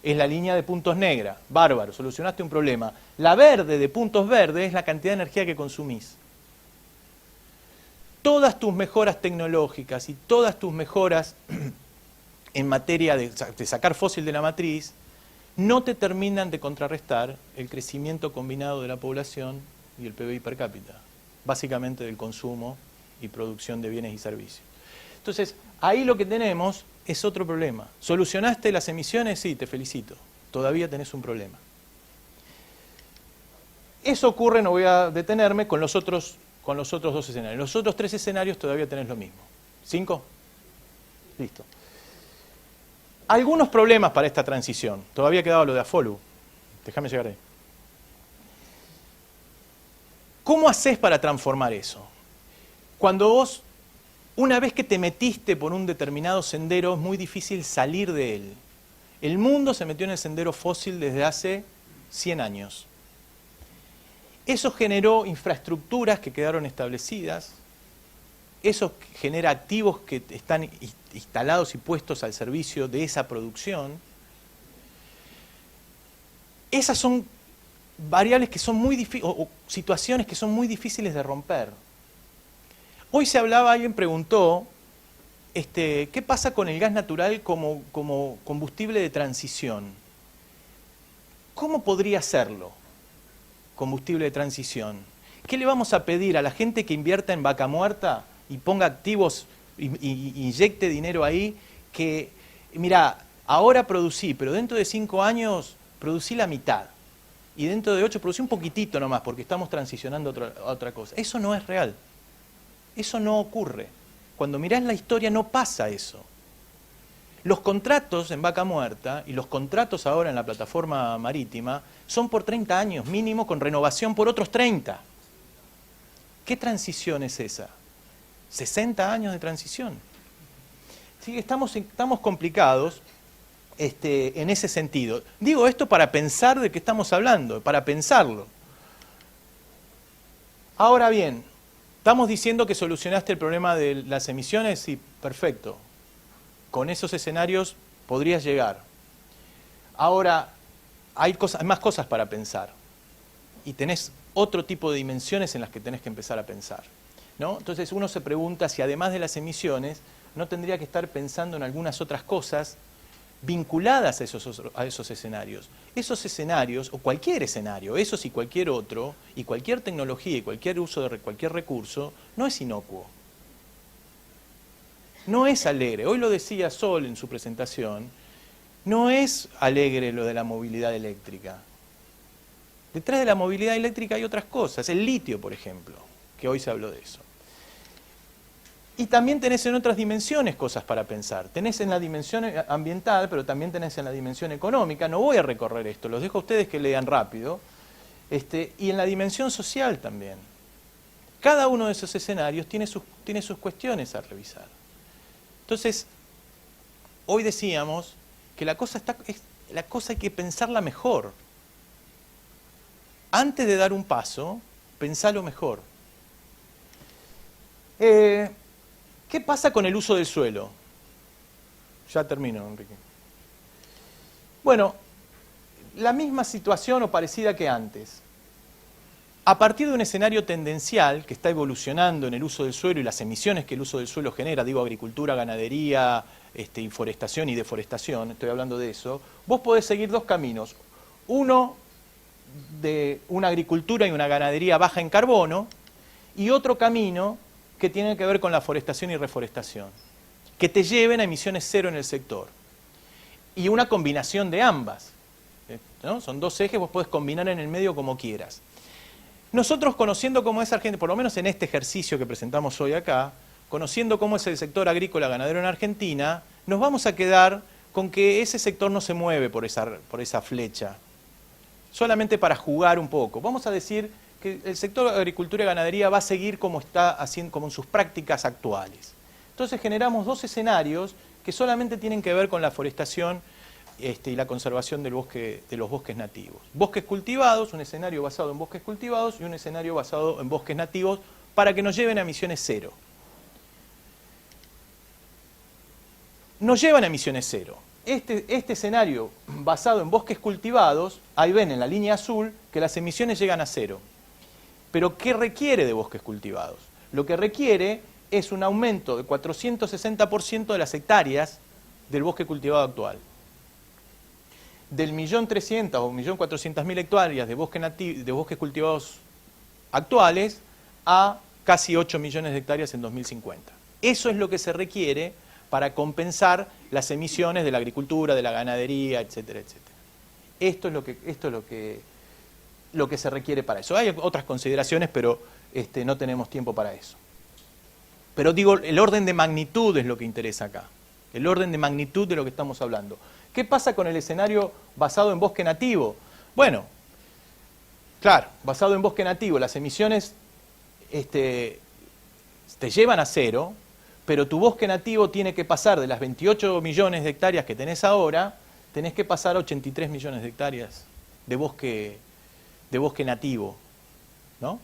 [SPEAKER 3] Es la línea de puntos negra, bárbaro, solucionaste un problema. La verde de puntos verdes es la cantidad de energía que consumís. Todas tus mejoras tecnológicas y todas tus mejoras en materia de sacar fósil de la matriz no te terminan de contrarrestar el crecimiento combinado de la población y el PBI per cápita, básicamente del consumo y producción de bienes y servicios. Entonces, ahí lo que tenemos es otro problema. ¿Solucionaste las emisiones? Sí, te felicito. Todavía tenés un problema. Eso ocurre, no voy a detenerme, con los otros 2 escenarios. Los otros 3 escenarios todavía tenés lo mismo. ¿5? Listo. Algunos problemas para esta transición. Todavía quedaba lo de Afolu. Déjame llegar ahí. ¿Cómo haces para transformar eso? Cuando vos, una vez que te metiste por un determinado sendero, es muy difícil salir de él. El mundo se metió en el sendero fósil desde hace 100 años. Eso generó infraestructuras que quedaron establecidas. Eso genera activos que están instalados y puestos al servicio de esa producción. Esas son variables que son muy difíciles, o situaciones que son muy difíciles de romper. Hoy se hablaba, alguien preguntó, ¿qué pasa con el gas natural como combustible de transición? ¿Cómo podría serlo, combustible de transición? ¿Qué le vamos a pedir a la gente que invierta en Vaca Muerta y ponga activos y inyecte dinero ahí? Que, mira, ahora producí, pero dentro de 5 años producí la mitad. Y dentro de 8 producí un poquitito nomás, porque estamos transicionando a otra cosa. Eso no es real. Eso no ocurre. Cuando mirás la historia no pasa eso. Los contratos en Vaca Muerta y los contratos ahora en la plataforma marítima son por 30 años mínimo, con renovación por otros 30. ¿Qué transición es esa? 60 años de transición. Así que estamos complicados en ese sentido. Digo esto para pensar de qué estamos hablando, para pensarlo. Ahora bien, estamos diciendo que solucionaste el problema de las emisiones, sí, perfecto. Con esos escenarios podrías llegar. Ahora, hay más cosas para pensar. Y tenés otro tipo de dimensiones en las que tenés que empezar a pensar, ¿no? Entonces uno se pregunta si además de las emisiones, no tendría que estar pensando en algunas otras cosas vinculadas a esos escenarios. Esos escenarios, o cualquier escenario, esos y cualquier otro, y cualquier tecnología y cualquier uso de cualquier recurso, no es inocuo. No es alegre. Hoy lo decía Sol en su presentación, no es alegre lo de la movilidad eléctrica. Detrás de la movilidad eléctrica hay otras cosas, el litio, por ejemplo, que hoy se habló de eso. Y también tenés en otras dimensiones cosas para pensar. Tenés en la dimensión ambiental, pero también tenés en la dimensión económica. No voy a recorrer esto, los dejo a ustedes que lean rápido. Y en la dimensión social también. Cada uno de esos escenarios tiene sus cuestiones a revisar. Entonces, hoy decíamos que la cosa hay que pensarla mejor. Antes de dar un paso, pensalo mejor. ¿Qué pasa con el uso del suelo? Ya termino, Enrique. Bueno, la misma situación o parecida que antes. A partir de un escenario tendencial que está evolucionando en el uso del suelo y las emisiones que el uso del suelo genera, digo agricultura, ganadería, forestación y deforestación, estoy hablando de eso, vos podés seguir dos caminos. Uno de una agricultura y una ganadería baja en carbono y otro camino que tiene que ver con la forestación y reforestación, que te lleven a emisiones cero en el sector. Y una combinación de ambas, ¿no? Son dos ejes, vos podés combinar en el medio como quieras. Nosotros, conociendo cómo es Argentina, por lo menos en este ejercicio que presentamos hoy acá, conociendo cómo es el sector agrícola ganadero en Argentina, nos vamos a quedar con que ese sector no se mueve por esa flecha, solamente para jugar un poco. Vamos a decir que el sector de agricultura y ganadería va a seguir como está haciendo, como en sus prácticas actuales. Entonces generamos dos escenarios que solamente tienen que ver con la forestación y la conservación de los bosques nativos. Bosques cultivados, un escenario basado en bosques cultivados y un escenario basado en bosques nativos para que nos lleven a emisiones cero. Nos llevan a emisiones cero. Este escenario basado en bosques cultivados, ahí ven en la línea azul que las emisiones llegan a cero. Pero ¿qué requiere de bosques cultivados? Lo que requiere es un aumento de 460% de las hectáreas del bosque cultivado actual. Del 1.300.000 o 1.400.000 hectáreas de bosques cultivados actuales a casi 8 millones de hectáreas en 2050. Eso es lo que se requiere para compensar las emisiones de la agricultura, de la ganadería, etcétera, etcétera. Esto es lo que se requiere para eso. Hay otras consideraciones, pero no tenemos tiempo para eso. Pero digo, el orden de magnitud es lo que interesa acá. El orden de magnitud de lo que estamos hablando. ¿Qué pasa con el escenario basado en bosque nativo? Bueno, claro, basado en bosque nativo, las emisiones te llevan a cero, pero tu bosque nativo tiene que pasar de las 28 millones de hectáreas que tenés ahora, tenés que pasar a 83 millones de hectáreas de bosque nativo, ¿no?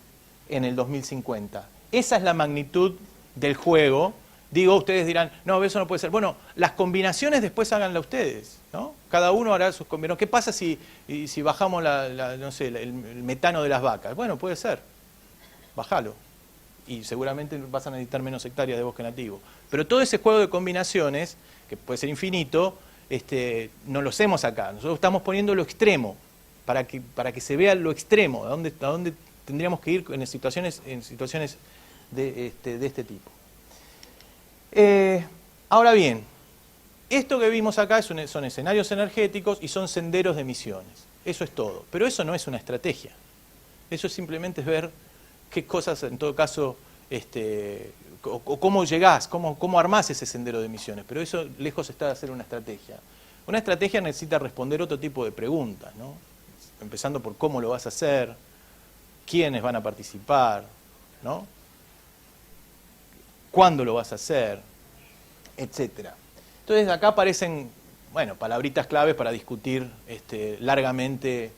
[SPEAKER 3] En el 2050. Esa es la magnitud del juego. Digo, ustedes dirán, no, eso no puede ser. Bueno, las combinaciones después háganlas ustedes, ¿no? Cada uno hará sus combinaciones. ¿Qué pasa si bajamos el metano de las vacas? Bueno, puede ser. Bájalo. Y seguramente vas a necesitar menos hectáreas de bosque nativo. Pero todo ese juego de combinaciones, que puede ser infinito, no lo hacemos acá. Nosotros estamos poniendo lo extremo, para que se vea lo extremo, a dónde tendríamos que ir en situaciones de este tipo. Ahora bien, esto que vimos acá son escenarios energéticos y son senderos de emisiones. Eso es todo. Pero eso no es una estrategia. Eso simplemente es ver qué cosas, en todo caso, o cómo llegás, cómo armás ese sendero de emisiones. Pero eso lejos está de ser una estrategia. Una estrategia necesita responder otro tipo de preguntas, ¿no? Empezando por cómo lo vas a hacer, quiénes van a participar, ¿no? ¿Cuándo lo vas a hacer? Etcétera. Entonces acá aparecen, bueno, palabritas claves para discutir largamente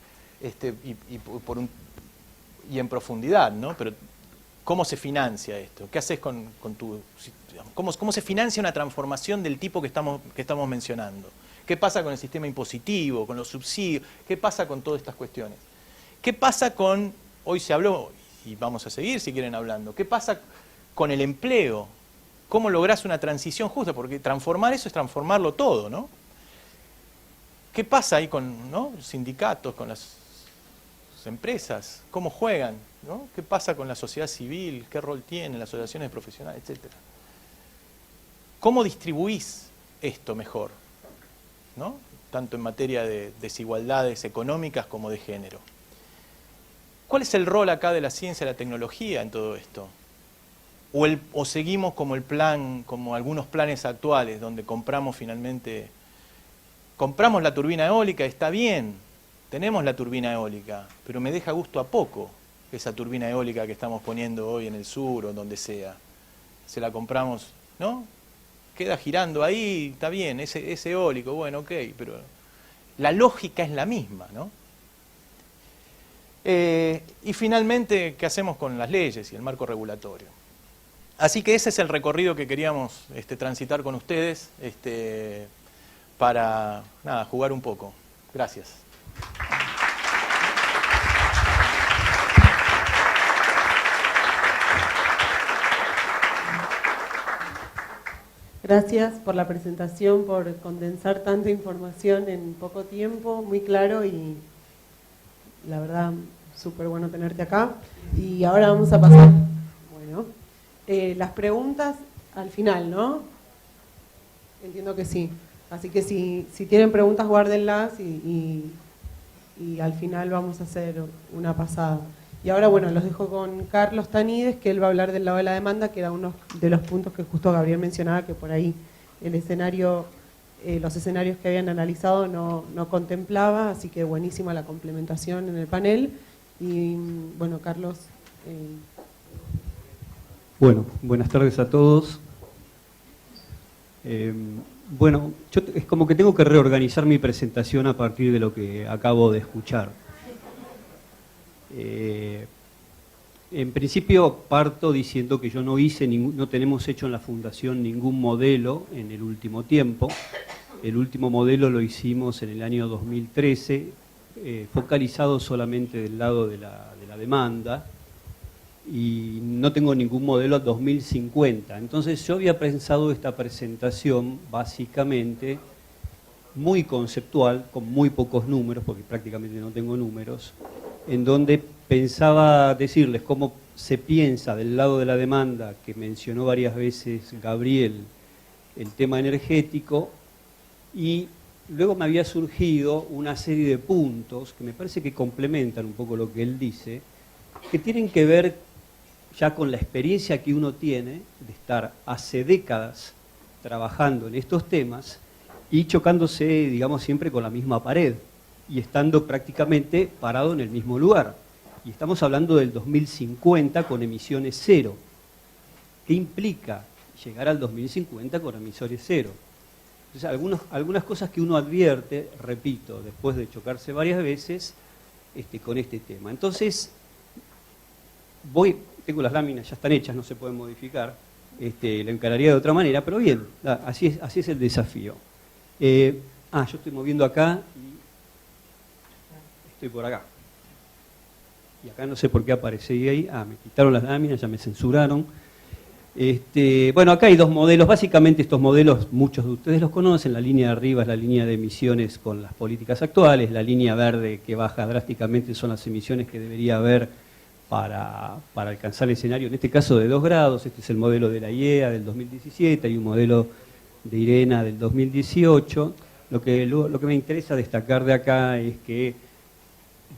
[SPEAKER 3] y en profundidad, ¿no? Pero ¿cómo se financia esto? ¿Qué haces con tu... ¿Cómo se financia una transformación del tipo que estamos mencionando? ¿Qué pasa con el sistema impositivo, con los subsidios? ¿Qué pasa con todas estas cuestiones? ¿Qué pasa con, hoy se habló, y vamos a seguir si quieren hablando, qué pasa con el empleo? ¿Cómo lográs una transición justa? Porque transformar eso es transformarlo todo, ¿no? ¿Qué pasa ahí con, ¿no?, sindicatos, con las empresas? ¿Cómo juegan? ¿No? ¿Qué pasa con la sociedad civil? ¿Qué rol tienen las asociaciones profesionales? Etcétera. ¿Cómo distribuís esto mejor? ¿No? Tanto en materia de desigualdades económicas como de género. ¿Cuál es el rol acá de la ciencia y la tecnología en todo esto? ¿O seguimos como como algunos planes actuales, donde compramos la turbina eólica, está bien, tenemos la turbina eólica, pero me deja gusto a poco esa turbina eólica que estamos poniendo hoy en el sur o donde sea? Se la compramos, ¿no? Queda girando ahí, está bien, ese eólico, bueno, ok, pero la lógica es la misma, ¿no? Y finalmente, ¿qué hacemos con las leyes y el marco regulatorio? Así que ese es el recorrido que queríamos transitar con ustedes para jugar un poco. Gracias.
[SPEAKER 2] Gracias por la presentación, por condensar tanta información en poco tiempo, muy claro y la verdad súper bueno tenerte acá. Y ahora vamos a pasar, bueno, las preguntas al final, ¿no? Entiendo que sí. Así que si tienen preguntas, guárdenlas y al final vamos a hacer una pasada. Y ahora, bueno, los dejo con Carlos Tanides, que él va a hablar del lado de la demanda, que era uno de los puntos que justo Gabriel mencionaba, que por ahí el escenario, los escenarios que habían analizado no contemplaba, así que buenísima la complementación en el panel. Y bueno, Carlos.
[SPEAKER 4] Bueno, buenas tardes a todos. Bueno, yo es como que tengo que reorganizar mi presentación a partir de lo que acabo de escuchar. En principio parto diciendo que yo no tenemos hecho en la Fundación ningún modelo en el último tiempo. El último modelo lo hicimos en el año 2013, focalizado solamente del lado de la demanda, y no tengo ningún modelo a 2050. Entonces yo había pensado esta presentación básicamente muy conceptual, con muy pocos números, porque prácticamente no tengo números, en donde pensaba decirles cómo se piensa del lado de la demanda, que mencionó varias veces Gabriel, el tema energético, y luego me había surgido una serie de puntos que me parece que complementan un poco lo que él dice, que tienen que ver ya con la experiencia que uno tiene de estar hace décadas trabajando en estos temas y chocándose, digamos, siempre con la misma pared y estando prácticamente parado en el mismo lugar. Y estamos hablando del 2050 con emisiones cero. ¿Qué implica llegar al 2050 con emisiones cero? Entonces, algunas cosas que uno advierte, repito, después de chocarse varias veces con este tema. Entonces, tengo las láminas, ya están hechas, no se pueden modificar, lo encararía de otra manera, pero bien, así es el desafío. Yo estoy moviendo acá y estoy por acá. Y acá no sé por qué aparecí ahí. Me quitaron las láminas, ya me censuraron. Bueno, acá hay dos modelos. Básicamente estos modelos, muchos de ustedes los conocen. La línea de arriba es la línea de emisiones con las políticas actuales. La línea verde que baja drásticamente son las emisiones que debería haber para alcanzar el escenario, en este caso de 2 grados. Este es el modelo de la IEA del 2017, hay un modelo de IRENA del 2018. Lo que me interesa destacar de acá es que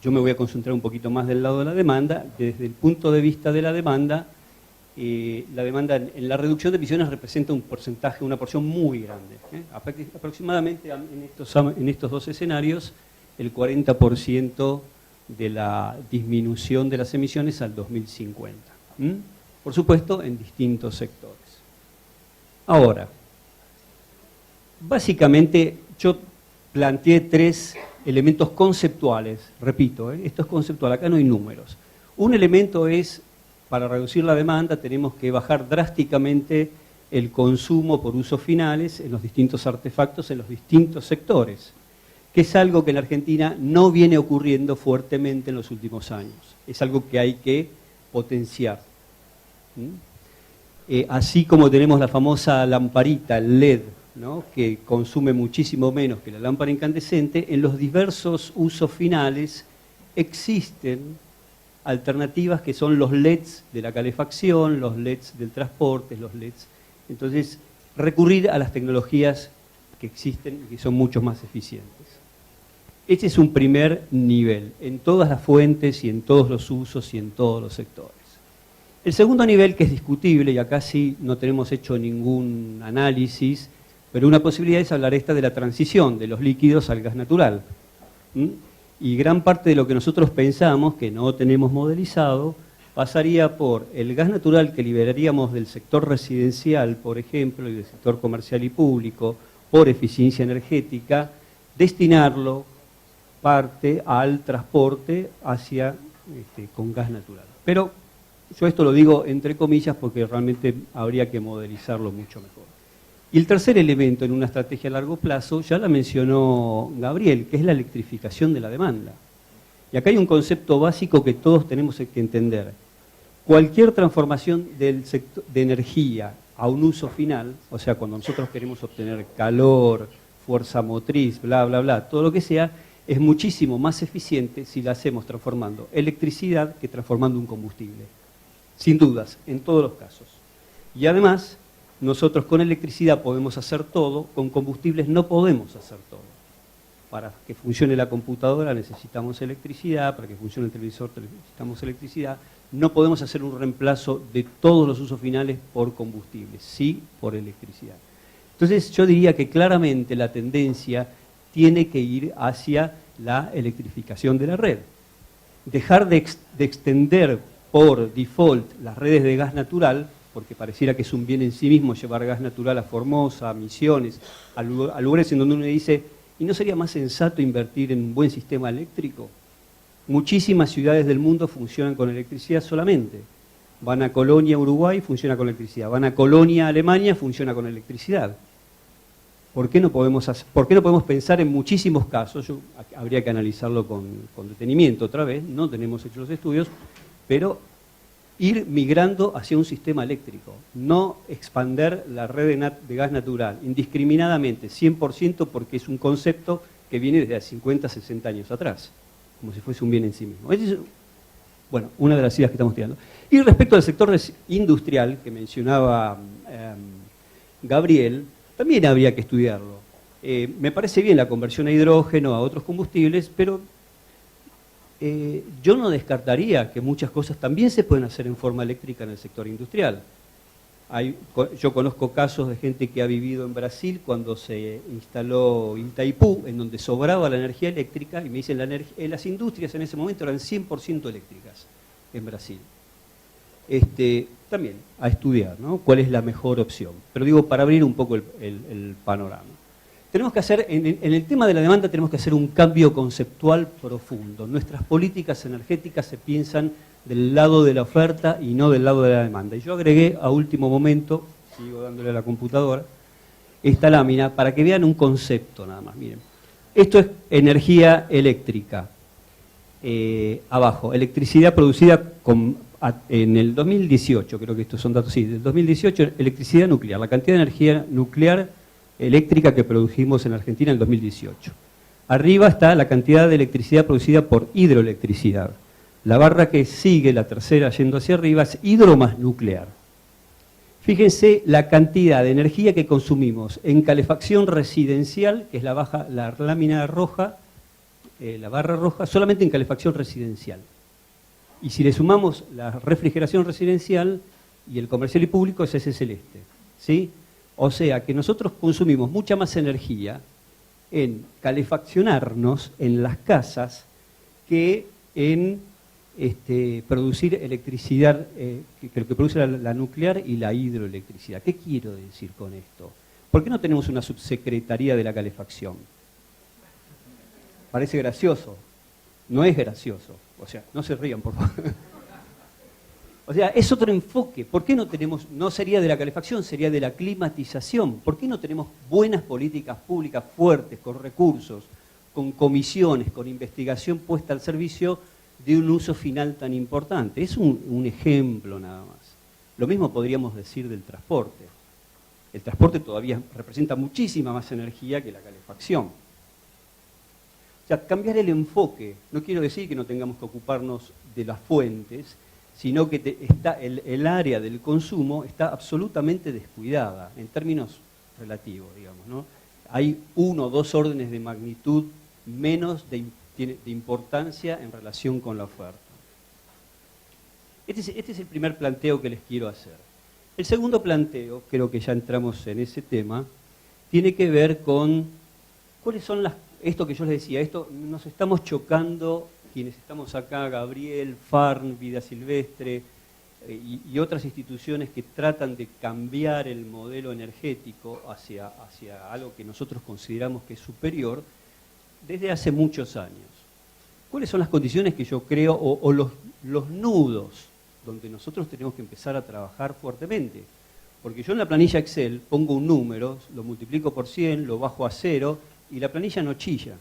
[SPEAKER 4] yo me voy a concentrar un poquito más del lado de la demanda. Desde el punto de vista de la demanda en la reducción de emisiones representa un porcentaje, una porción muy grande. Aproximadamente en estos dos escenarios, el 40% de la disminución de las emisiones al 2050. Por supuesto, en distintos sectores. Ahora, básicamente yo planteé 3 elementos conceptuales, repito, esto es conceptual, acá no hay números. Un elemento es, para reducir la demanda tenemos que bajar drásticamente el consumo por usos finales en los distintos artefactos, en los distintos sectores, que es algo que en Argentina no viene ocurriendo fuertemente en los últimos años. Es algo que hay que potenciar. Así como tenemos la famosa lamparita, el LED, ¿no?, que consume muchísimo menos que la lámpara incandescente, en los diversos usos finales existen alternativas que son los LEDs de la calefacción, los LEDs del transporte, los LEDs. Entonces, recurrir a las tecnologías que existen y que son mucho más eficientes. Este es un primer nivel, en todas las fuentes y en todos los usos y en todos los sectores. El segundo nivel, que es discutible, y acá sí no tenemos hecho ningún análisis, pero una posibilidad es hablar esta de la transición de los líquidos al gas natural. Y gran parte de lo que nosotros pensamos, que no tenemos modelizado, pasaría por el gas natural que liberaríamos del sector residencial, por ejemplo, y del sector comercial y público, por eficiencia energética, destinarlo parte al transporte hacia con gas natural. Pero yo esto lo digo entre comillas porque realmente habría que modelizarlo mucho mejor. Y el tercer elemento en una estrategia a largo plazo, ya la mencionó Gabriel, que es la electrificación de la demanda. Y acá hay un concepto básico que todos tenemos que entender. Cualquier transformación del sector de energía a un uso final, o sea, cuando nosotros queremos obtener calor, fuerza motriz, bla, bla, bla, todo lo que sea, es muchísimo más eficiente si la hacemos transformando electricidad que transformando un combustible. Sin dudas, en todos los casos. Y además, nosotros con electricidad podemos hacer todo, con combustibles no podemos hacer todo. Para que funcione la computadora necesitamos electricidad, para que funcione el televisor necesitamos electricidad. No podemos hacer un reemplazo de todos los usos finales por combustibles, sí por electricidad. Entonces yo diría que claramente la tendencia tiene que ir hacia la electrificación de la red. Dejar de extender por default las redes de gas natural, porque pareciera que es un bien en sí mismo llevar gas natural a Formosa, a Misiones, a lugares en donde uno dice, ¿y no sería más sensato invertir en un buen sistema eléctrico? Muchísimas ciudades del mundo funcionan con electricidad solamente. Van a Colonia, Uruguay, funciona con electricidad. Van a Colonia, Alemania, funciona con electricidad. ¿Por qué no podemos pensar en muchísimos casos? Habría que analizarlo con detenimiento otra vez, no tenemos hechos los estudios, pero ir migrando hacia un sistema eléctrico, no expander la red de gas natural indiscriminadamente, 100%, porque es un concepto que viene desde 50, 60 años atrás, como si fuese un bien en sí mismo. Esa es, bueno, una de las ideas que estamos tirando. Y respecto al sector industrial, que mencionaba Gabriel, también habría que estudiarlo. Me parece bien la conversión a hidrógeno, a otros combustibles, pero yo no descartaría que muchas cosas también se pueden hacer en forma eléctrica en el sector industrial. Yo conozco casos de gente que ha vivido en Brasil cuando se instaló Itaipú, en donde sobraba la energía eléctrica, y me dicen las industrias en ese momento eran 100% eléctricas en Brasil. También a estudiar, ¿no?, cuál es la mejor opción. Pero digo, para abrir un poco el panorama. Tenemos que hacer, en el tema de la demanda tenemos que hacer un cambio conceptual profundo. Nuestras políticas energéticas se piensan del lado de la oferta y no del lado de la demanda. Y yo agregué a último momento, sigo dándole a la computadora, esta lámina para que vean un concepto nada más. Miren, esto es energía eléctrica. Abajo, electricidad producida en el 2018, creo que estos son datos, sí, del 2018, electricidad nuclear, la cantidad de energía nuclear eléctrica que produjimos en Argentina en el 2018. Arriba está la cantidad de electricidad producida por hidroelectricidad. La barra que sigue, la tercera yendo hacia arriba, es hidro más nuclear. Fíjense la cantidad de energía que consumimos en calefacción residencial, que es la lámina roja, la barra roja, solamente en calefacción residencial. Y si le sumamos la refrigeración residencial y el comercial y público, es ese celeste, ¿sí? O sea que nosotros consumimos mucha más energía en calefaccionarnos en las casas que en producir electricidad, que lo que produce la nuclear y la hidroelectricidad. ¿Qué quiero decir con esto? ¿Por qué no tenemos una subsecretaría de la calefacción? Parece gracioso. No es gracioso. O sea, no se rían, por favor. O sea, es otro enfoque. ¿Por qué no tenemos, no sería de la calefacción, sería de la climatización? ¿Por qué no tenemos buenas políticas públicas fuertes, con recursos, con comisiones, con investigación puesta al servicio de un uso final tan importante? Es un ejemplo nada más. Lo mismo podríamos decir del transporte. El transporte todavía representa muchísima más energía que la calefacción. O sea, cambiar el enfoque, no quiero decir que no tengamos que ocuparnos de las fuentes, sino que el área del consumo está absolutamente descuidada, en términos relativos, digamos, ¿no? Hay 1 o 2 órdenes de magnitud menos de importancia en relación con la oferta. Este es el primer planteo que les quiero hacer. El segundo planteo, creo que ya entramos en ese tema, tiene que ver con cuáles son esto que yo les decía, nos estamos chocando quienes estamos acá, Gabriel, Farn, Vida Silvestre y otras instituciones que tratan de cambiar el modelo energético hacia algo que nosotros consideramos que es superior desde hace muchos años. ¿Cuáles son las condiciones que yo creo o los nudos donde nosotros tenemos que empezar a trabajar fuertemente? Porque yo en la planilla Excel pongo un número, lo multiplico por 100, lo bajo a 0 y la planilla no chilla.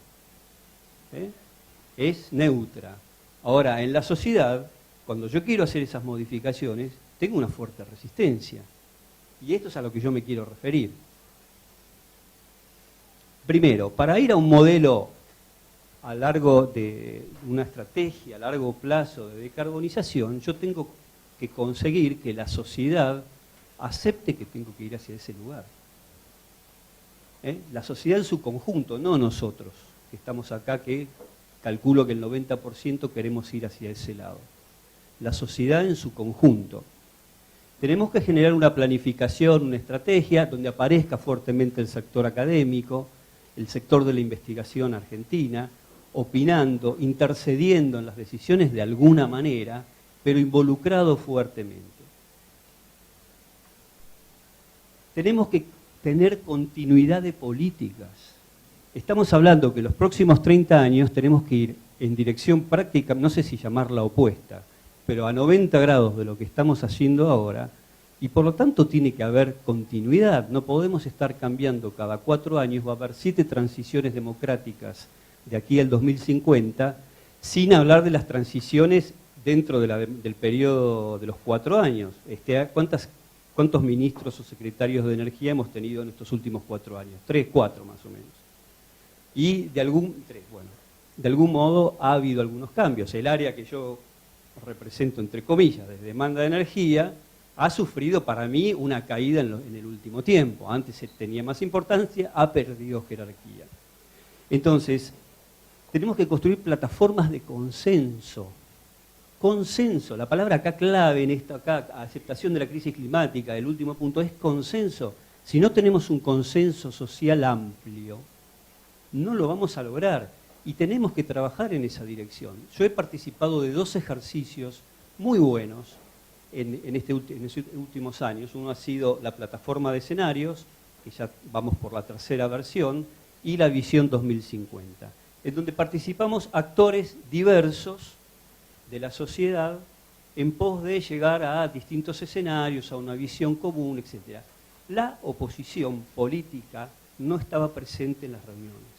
[SPEAKER 4] Es neutra. Ahora, en la sociedad, cuando yo quiero hacer esas modificaciones, tengo una fuerte resistencia. Y esto es a lo que yo me quiero referir. Primero, para ir a un modelo a largo de una estrategia a largo plazo de decarbonización, yo tengo que conseguir que la sociedad acepte que tengo que ir hacia ese lugar. La sociedad en su conjunto, no nosotros, que estamos acá, que calculo que el 90% queremos ir hacia ese lado. La sociedad en su conjunto. Tenemos que generar una planificación, una estrategia donde aparezca fuertemente el sector académico, el sector de la investigación argentina, opinando, intercediendo en las decisiones de alguna manera, pero involucrado fuertemente. Tenemos que tener continuidad de políticas. Estamos hablando que los próximos 30 años tenemos que ir en dirección práctica, no sé si llamarla opuesta, pero a 90 grados de lo que estamos haciendo ahora, y por lo tanto tiene que haber continuidad. No podemos estar cambiando cada 4 años, va a haber 7 transiciones democráticas de aquí al 2050, sin hablar de las transiciones dentro del periodo de los 4 años. ¿Cuántos ministros o secretarios de energía hemos tenido en estos últimos 4 años? 3, 4 más o menos. Y de algún modo ha habido algunos cambios. El área que yo represento, entre comillas, de demanda de energía, ha sufrido para mí una caída en el último tiempo. Antes tenía más importancia, ha perdido jerarquía. Entonces, tenemos que construir plataformas de consenso. Consenso, la palabra acá clave en esta aceptación de la crisis climática, el último punto, es consenso. Si no tenemos un consenso social amplio, no lo vamos a lograr y tenemos que trabajar en esa dirección. Yo he participado de 2 ejercicios muy buenos en estos últimos años. Uno ha sido la plataforma de escenarios, que ya vamos por la 3ª versión, y la visión 2050, en donde participamos actores diversos de la sociedad en pos de llegar a distintos escenarios, a una visión común, etc. La oposición política no estaba presente en las reuniones.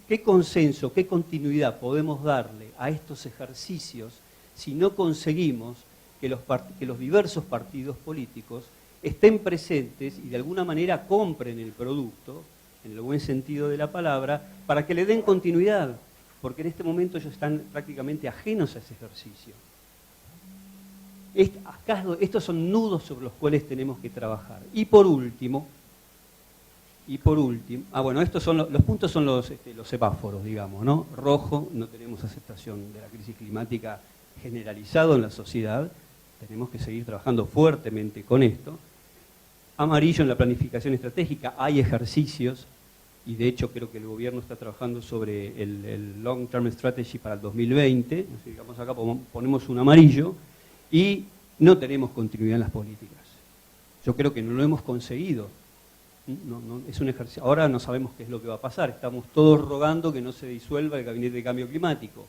[SPEAKER 4] ¿Qué consenso, qué continuidad podemos darle a estos ejercicios si no conseguimos que los diversos partidos políticos estén presentes y de alguna manera compren el producto, en el buen sentido de la palabra, para que le den continuidad? Porque en este momento ellos están prácticamente ajenos a ese ejercicio. Estos son nudos sobre los cuales tenemos que trabajar. Y por último, estos son los puntos son los semáforos, digamos, ¿no? Rojo, no tenemos aceptación de la crisis climática generalizado en la sociedad, tenemos que seguir trabajando fuertemente con esto. Amarillo, en la planificación estratégica hay ejercicios y de hecho creo que el gobierno está trabajando sobre el Long Term Strategy para el 2020, digamos acá ponemos un amarillo, y no tenemos continuidad en las políticas. Yo creo que no lo hemos conseguido. Es un ejercicio. Ahora no sabemos qué es lo que va a pasar. Estamos todos rogando que no se disuelva el Gabinete de Cambio Climático,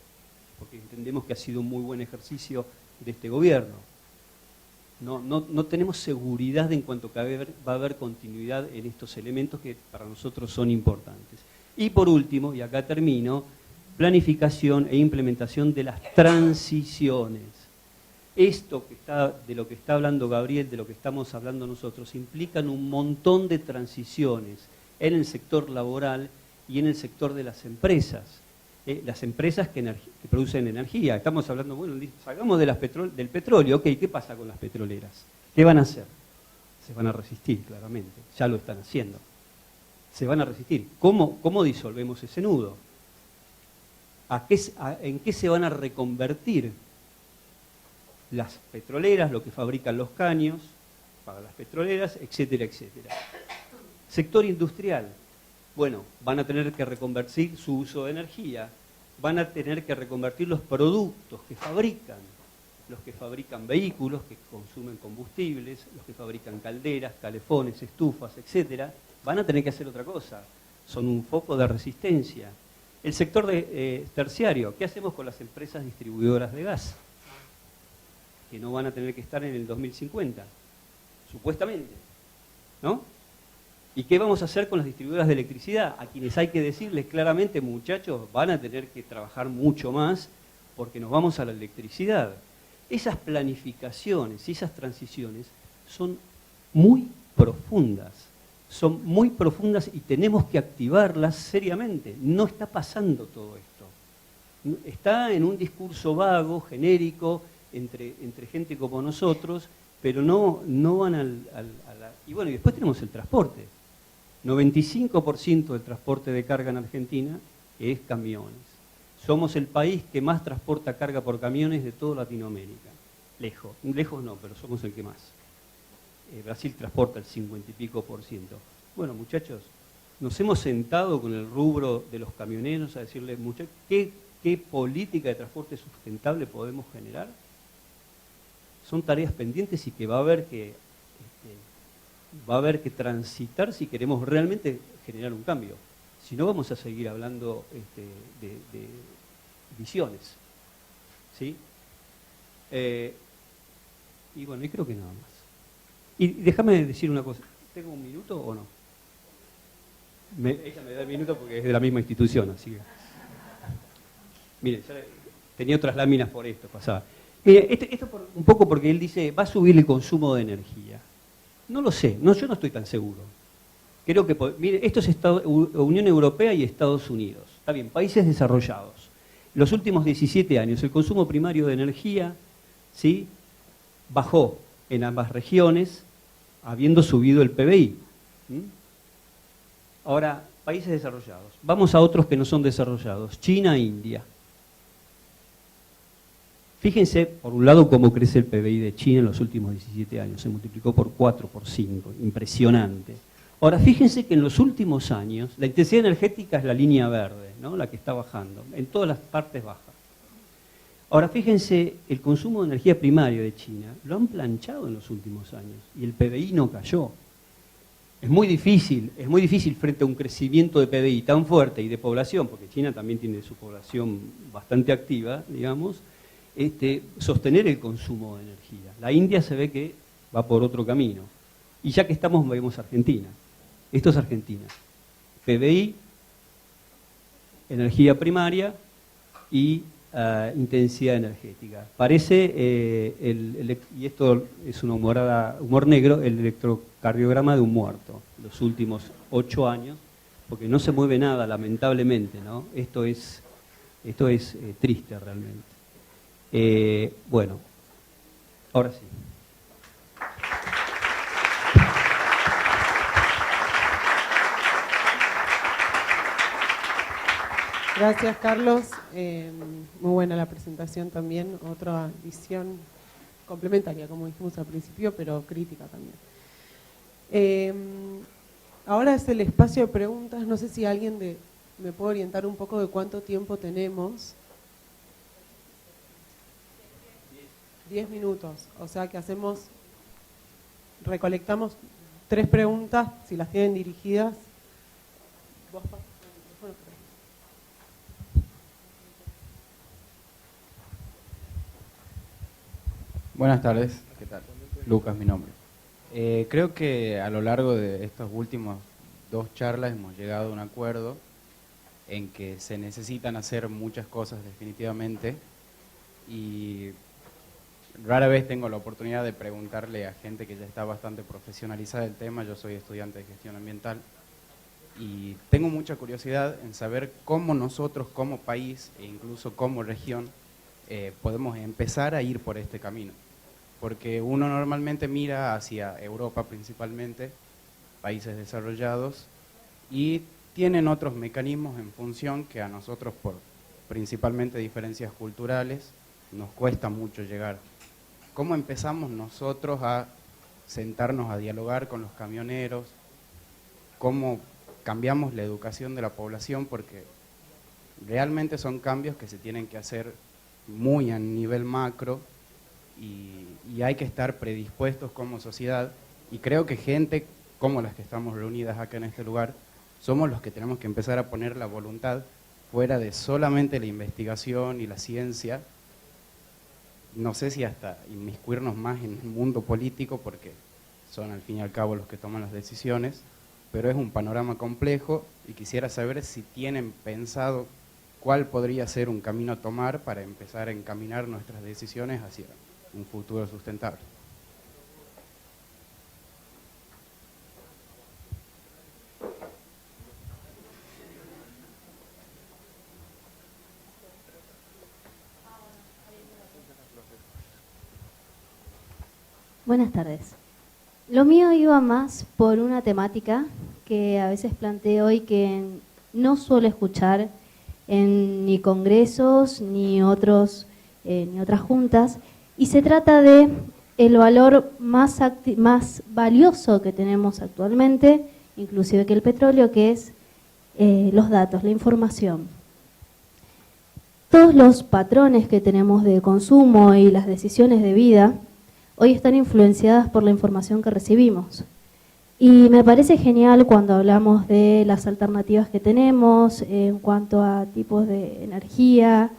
[SPEAKER 4] porque entendemos que ha sido un muy buen ejercicio de este gobierno. No tenemos seguridad en cuanto que va a haber continuidad en estos elementos que para nosotros son importantes. Y por último, y acá termino, planificación e implementación de las transiciones. Esto de lo que está hablando Gabriel, de lo que estamos hablando nosotros, implican un montón de transiciones en el sector laboral y en el sector de las empresas. Las empresas que producen energía. Estamos hablando, bueno, salgamos del petróleo, ok, ¿qué pasa con las petroleras? ¿Qué van a hacer? Se van a resistir, claramente, ya lo están haciendo. Se van a resistir. ¿Cómo disolvemos ese nudo? ¿En qué se van a reconvertir? Las petroleras, lo que fabrican los caños para las petroleras, etcétera, etcétera. Sector industrial. Bueno, van a tener que reconvertir su uso de energía, van a tener que reconvertir los productos que fabrican, los que fabrican vehículos, que consumen combustibles, los que fabrican calderas, calefones, estufas, etcétera, van a tener que hacer otra cosa. Son un foco de resistencia. El sector terciario, ¿qué hacemos con las empresas distribuidoras de gas? Que no van a tener que estar en el 2050, supuestamente, ¿no? ¿Y qué vamos a hacer con las distribuidoras de electricidad? A quienes hay que decirles claramente, muchachos, van a tener que trabajar mucho más porque nos vamos a la electricidad. Esas planificaciones y esas transiciones son muy profundas y tenemos que activarlas seriamente. No está pasando todo esto. Está en un discurso vago, genérico, entre gente como nosotros, pero no van y bueno, y después tenemos el transporte. 95% del transporte de carga en Argentina es camiones. Somos el país que más transporta carga por camiones de toda Latinoamérica. Lejos no, pero somos el que más. Brasil transporta el 50 y pico %. Bueno, muchachos, nos hemos sentado con el rubro de los camioneros a decirles, muchachos, ¿qué política de transporte sustentable podemos generar? Son tareas pendientes y que va a haber que transitar si queremos realmente generar un cambio. Si no, vamos a seguir hablando de visiones. ¿Sí? Y bueno, y creo que nada más. Y déjame decir una cosa. ¿Tengo un minuto o no? Ella me da el minuto porque es de la misma institución, así que... Miren, tenía otras láminas por esto, pasaba. Mire, esto un poco porque él dice, va a subir el consumo de energía. No lo sé, yo no estoy tan seguro. Creo que, mire, esto es Unión Europea y Estados Unidos. Está bien, países desarrollados. Los últimos 17 años, el consumo primario de energía, ¿sí?, bajó en ambas regiones, habiendo subido el PBI. Ahora, países desarrollados. Vamos a otros que no son desarrollados. China e India. Fíjense, por un lado, cómo crece el PBI de China en los últimos 17 años. Se multiplicó por 4, por 5. Impresionante. Ahora, fíjense que en los últimos años, la intensidad energética es la línea verde, ¿no?, la que está bajando. En todas las partes baja. Ahora, fíjense, el consumo de energía primaria de China lo han planchado en los últimos años y el PBI no cayó. Es muy difícil frente a un crecimiento de PBI tan fuerte y de población, porque China también tiene su población bastante activa, digamos, sostener el consumo de energía. La India se ve que va por otro camino. Y ya que estamos, vemos Argentina. Esto es Argentina. PBI, energía primaria y intensidad energética. Parece, y esto es un humor negro, el electrocardiograma de un muerto, los últimos 8 años, porque no se mueve nada, lamentablemente, ¿no? Esto es triste realmente. Bueno, ahora sí.
[SPEAKER 2] Gracias, Carlos. Muy buena la presentación también. Otra visión complementaria, como dijimos al principio, pero crítica también. Ahora es el espacio de preguntas. No sé si alguien me puede orientar un poco de cuánto tiempo tenemos. 10 minutos. O sea que recolectamos 3 preguntas, si las tienen dirigidas. Vos pasas el micrófono por ahí.
[SPEAKER 5] Buenas tardes, ¿qué tal? Lucas, mi nombre. Creo que a lo largo de estas últimas 2 charlas hemos llegado a un acuerdo en que se necesitan hacer muchas cosas definitivamente, y rara vez tengo la oportunidad de preguntarle a gente que ya está bastante profesionalizada del tema. Yo soy estudiante de gestión ambiental y tengo mucha curiosidad en saber cómo nosotros como país e incluso como región podemos empezar a ir por este camino. Porque uno normalmente mira hacia Europa principalmente, países desarrollados, y tienen otros mecanismos en función que a nosotros, por principalmente diferencias culturales, nos cuesta mucho llegar. ¿Cómo empezamos nosotros a sentarnos a dialogar con los camioneros? ¿Cómo cambiamos la educación de la población? Porque realmente son cambios que se tienen que hacer muy a nivel macro, y hay que estar predispuestos como sociedad, y creo que gente como las que estamos reunidas acá en este lugar, somos los que tenemos que empezar a poner la voluntad fuera de solamente la investigación y la ciencia. No sé si hasta inmiscuirnos más en el mundo político, porque son al fin y al cabo los que toman las decisiones, pero es un panorama complejo y quisiera saber si tienen pensado cuál podría ser un camino a tomar para empezar a encaminar nuestras decisiones hacia un futuro sustentable.
[SPEAKER 6] Buenas tardes. Lo mío iba más por una temática que a veces planteo y que no suelo escuchar en ni congresos ni otras juntas, y se trata de el valor más valioso que tenemos actualmente, inclusive que el petróleo, que es los datos, la información. Todos los patrones que tenemos de consumo y las decisiones de vida hoy están influenciadas por la información que recibimos. Y me parece genial cuando hablamos de las alternativas que tenemos en cuanto a tipos de energía,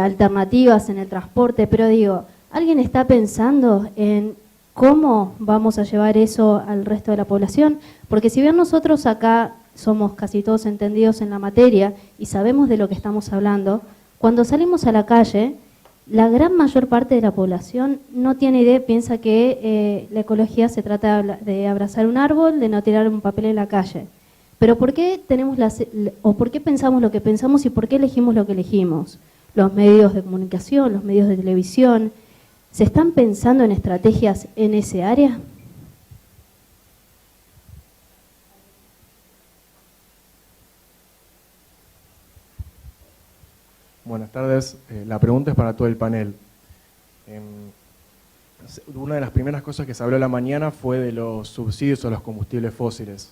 [SPEAKER 6] alternativas en el transporte, pero digo, ¿alguien está pensando en cómo vamos a llevar eso al resto de la población? Porque si bien nosotros acá somos casi todos entendidos en la materia y sabemos de lo que estamos hablando, cuando salimos a la calle, la gran mayor parte de la población no tiene idea, piensa que la ecología se trata de abrazar un árbol, de no tirar un papel en la calle. Pero ¿por qué por qué pensamos lo que pensamos y por qué elegimos lo que elegimos? Los medios de comunicación, los medios de televisión, ¿se están pensando en estrategias en ese área?
[SPEAKER 7] Buenas tardes. La pregunta es para todo el panel. Una de las primeras cosas que se habló la mañana fue de los subsidios a los combustibles fósiles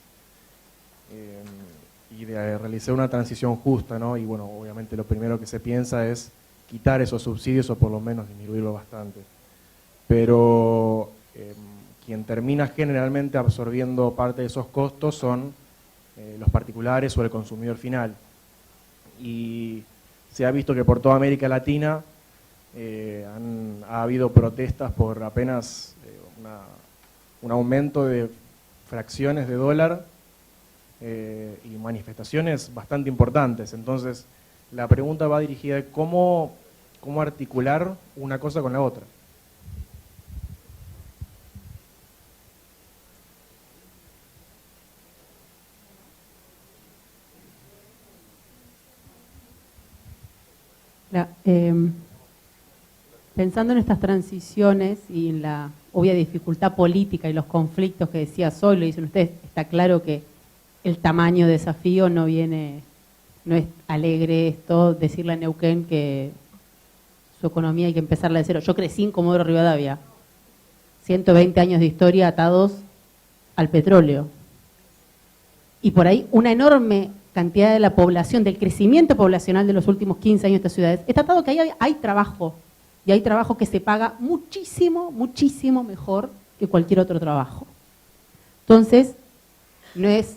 [SPEAKER 7] y de realizar una transición justa, ¿no? Y bueno, obviamente lo primero que se piensa es quitar esos subsidios o por lo menos disminuirlo bastante. Pero quien termina generalmente absorbiendo parte de esos costos son los particulares o el consumidor final. Y se ha visto que por toda América Latina ha habido protestas por apenas un aumento de fracciones de dólar y manifestaciones bastante importantes. Entonces, la pregunta va dirigida a cómo articular una cosa con la otra.
[SPEAKER 8] Pensando en estas transiciones y en la obvia dificultad política y los conflictos que decía Soy, lo dicen ustedes, está claro que el tamaño de desafío no es alegre esto, decirle a Neuquén que su economía hay que empezarla de cero. Yo crecí en Comodoro Rivadavia, 120 años de historia atados al petróleo. y por ahí una enorme cantidad de la población, del crecimiento poblacional de los últimos 15 años de estas ciudades, está dado que ahí hay trabajo, y hay trabajo que se paga muchísimo, muchísimo mejor que cualquier otro trabajo. Entonces, no es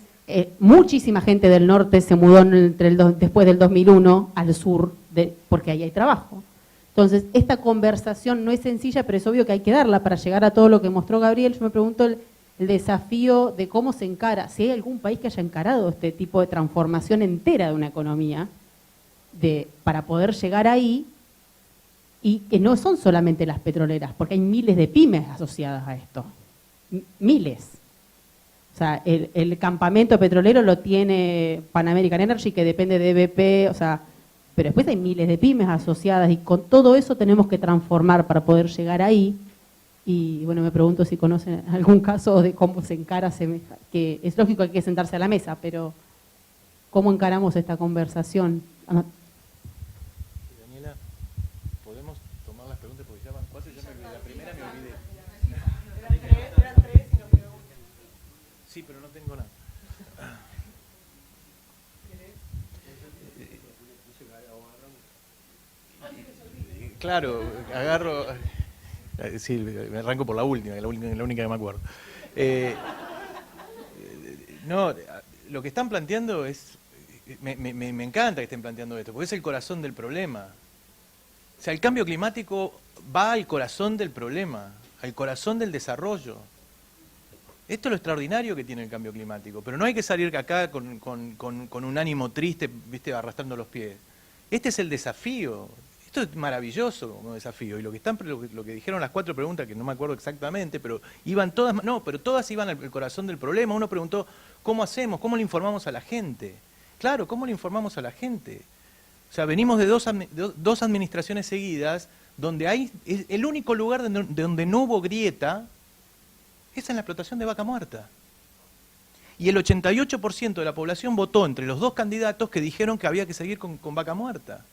[SPEAKER 8] muchísima gente del norte se mudó después del 2001 al sur, porque ahí hay trabajo. Entonces, esta conversación no es sencilla, pero es obvio que hay que darla para llegar a todo lo que mostró Gabriel. Yo me pregunto el desafío de cómo se encara, si hay algún país que haya encarado este tipo de transformación entera de una economía, para poder llegar ahí, y que no son solamente las petroleras, porque hay miles de pymes asociadas a esto, miles. O sea, el campamento petrolero lo tiene Pan American Energy, que depende de BP, o sea, pero después hay miles de pymes asociadas, y con todo eso tenemos que transformar para poder llegar ahí. Y bueno, me pregunto si conocen algún caso de cómo se encara, que es lógico que hay que sentarse a la mesa, pero ¿cómo encaramos esta conversación?
[SPEAKER 3] Daniela, ¿podemos tomar las preguntas? Porque ya van 4 y ya me olvidé. La primera me olvidé.
[SPEAKER 2] Eran tres y nos quedó una.
[SPEAKER 3] Sí, pero no tengo nada. Claro, agarro... Sí, me arranco por la última la única que me acuerdo. No, lo que están planteando es... Me encanta que estén planteando esto, porque es el corazón del problema. O sea, el cambio climático va al corazón del problema, al corazón del desarrollo. Esto es lo extraordinario que tiene el cambio climático, pero no hay que salir acá con un ánimo triste, viste, arrastrando los pies. Este es el desafío. Esto es maravilloso como desafío, y lo que dijeron las 4 preguntas, que no me acuerdo exactamente, pero iban todas, no, pero todas iban al corazón del problema. Uno preguntó, ¿cómo hacemos? ¿Cómo le informamos a la gente? Claro, ¿cómo le informamos a la gente? O sea, venimos de dos administraciones seguidas, donde hay, el único lugar donde no hubo grieta es en la explotación de vaca muerta. Y el 88% de la población votó entre los 2 candidatos que dijeron que había que seguir con vaca muerta.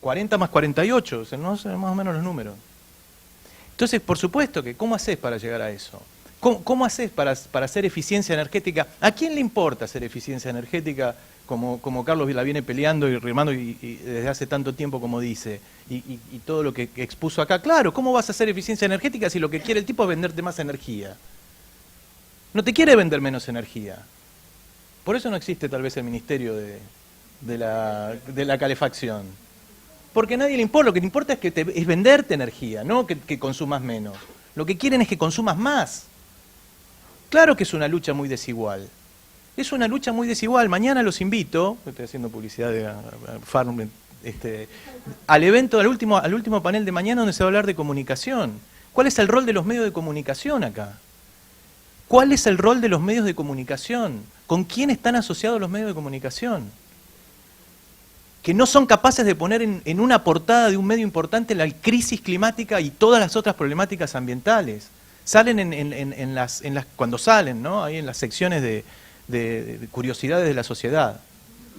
[SPEAKER 3] 40 más 48, o sea, no sé más o menos los números. Entonces, por supuesto que, ¿cómo haces para llegar a eso? ¿Cómo haces para hacer eficiencia energética? ¿A quién le importa hacer eficiencia energética como Carlos la viene peleando y remando y desde hace tanto tiempo como dice? Y todo lo que expuso acá. Claro, ¿cómo vas a hacer eficiencia energética si lo que quiere el tipo es venderte más energía? No te quiere vender menos energía. Por eso no existe tal vez el Ministerio de la Calefacción. Porque a nadie le importa, lo que te importa es venderte energía, no que consumas menos. Lo que quieren es que consumas más. Claro que es una lucha muy desigual. Es una lucha muy desigual. Mañana los invito, estoy haciendo publicidad de Farm, al evento, al último panel de mañana, donde se va a hablar de comunicación. ¿Cuál es el rol de los medios de comunicación acá? ¿Cuál es el rol de los medios de comunicación? ¿Con quién están asociados los medios de comunicación? Que no son capaces de poner en una portada de un medio importante la crisis climática y todas las otras problemáticas ambientales. Salen cuando salen, ¿no? Ahí en las secciones de curiosidades de la sociedad,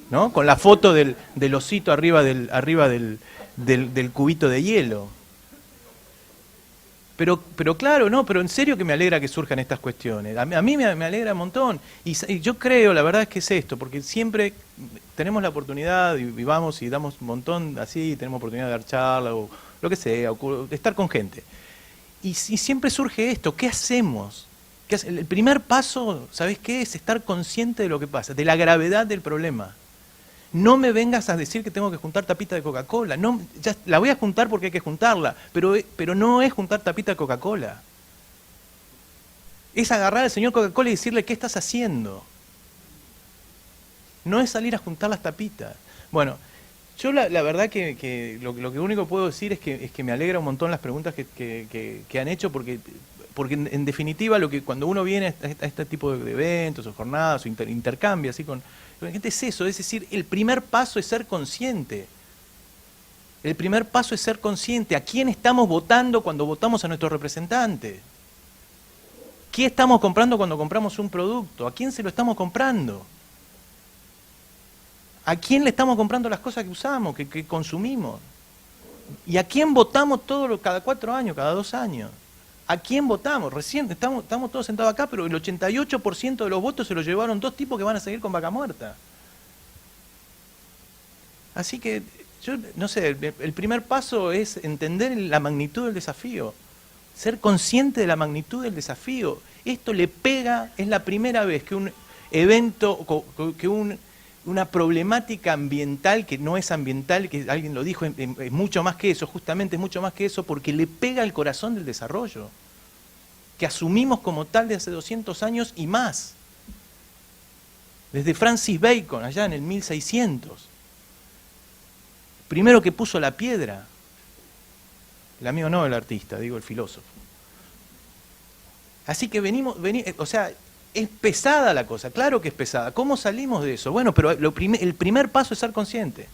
[SPEAKER 3] ¿no? Con la foto del osito arriba del cubito de hielo. Pero claro, no, pero en serio que me alegra que surjan estas cuestiones. A mí me alegra un montón. Y yo creo, la verdad es que es esto, porque siempre tenemos la oportunidad y vamos y damos un montón así, tenemos oportunidad de dar charla o lo que sea, o de estar con gente. Y siempre surge esto, ¿qué hacemos? El primer paso, ¿sabés qué? Es estar consciente de lo que pasa, de la gravedad del problema. No me vengas a decir que tengo que juntar tapita de Coca-Cola. No, ya la voy a juntar porque hay que juntarla, pero no es juntar tapita de Coca-Cola. Es agarrar al señor Coca-Cola y decirle, ¿qué estás haciendo? No es salir a juntar las tapitas. Bueno, yo la verdad que lo que único que puedo decir es que me alegra un montón las preguntas que han hecho, porque en definitiva cuando uno viene a este tipo de eventos o jornadas o intercambia así con la gente, es eso, es decir, el primer paso es ser consciente. El primer paso es ser consciente. ¿A quién estamos votando cuando votamos a nuestros representantes? ¿Qué estamos comprando cuando compramos un producto? ¿A quién se lo estamos comprando? ¿A quién le estamos comprando las cosas que usamos, que consumimos? ¿Y a quién votamos cada 4 años, cada 2 años? ¿A quién votamos? Recién estamos todos sentados acá, pero el 88% de los votos se los llevaron dos tipos que van a seguir con vaca muerta. Así que, yo no sé, el primer paso es entender la magnitud del desafío, ser consciente de la magnitud del desafío. Esto le pega, es la primera vez que un evento, que una problemática ambiental, que no es ambiental, que alguien lo dijo, es mucho más que eso, justamente es mucho más que eso, porque le pega al corazón del desarrollo, que asumimos como tal de hace 200 años y más. Desde Francis Bacon, allá en el 1600. Primero que puso la piedra, el amigo no el artista, digo el filósofo. Así que o sea, es pesada la cosa, claro que es pesada. ¿Cómo salimos de eso? Bueno, pero el primer paso es ser consciente.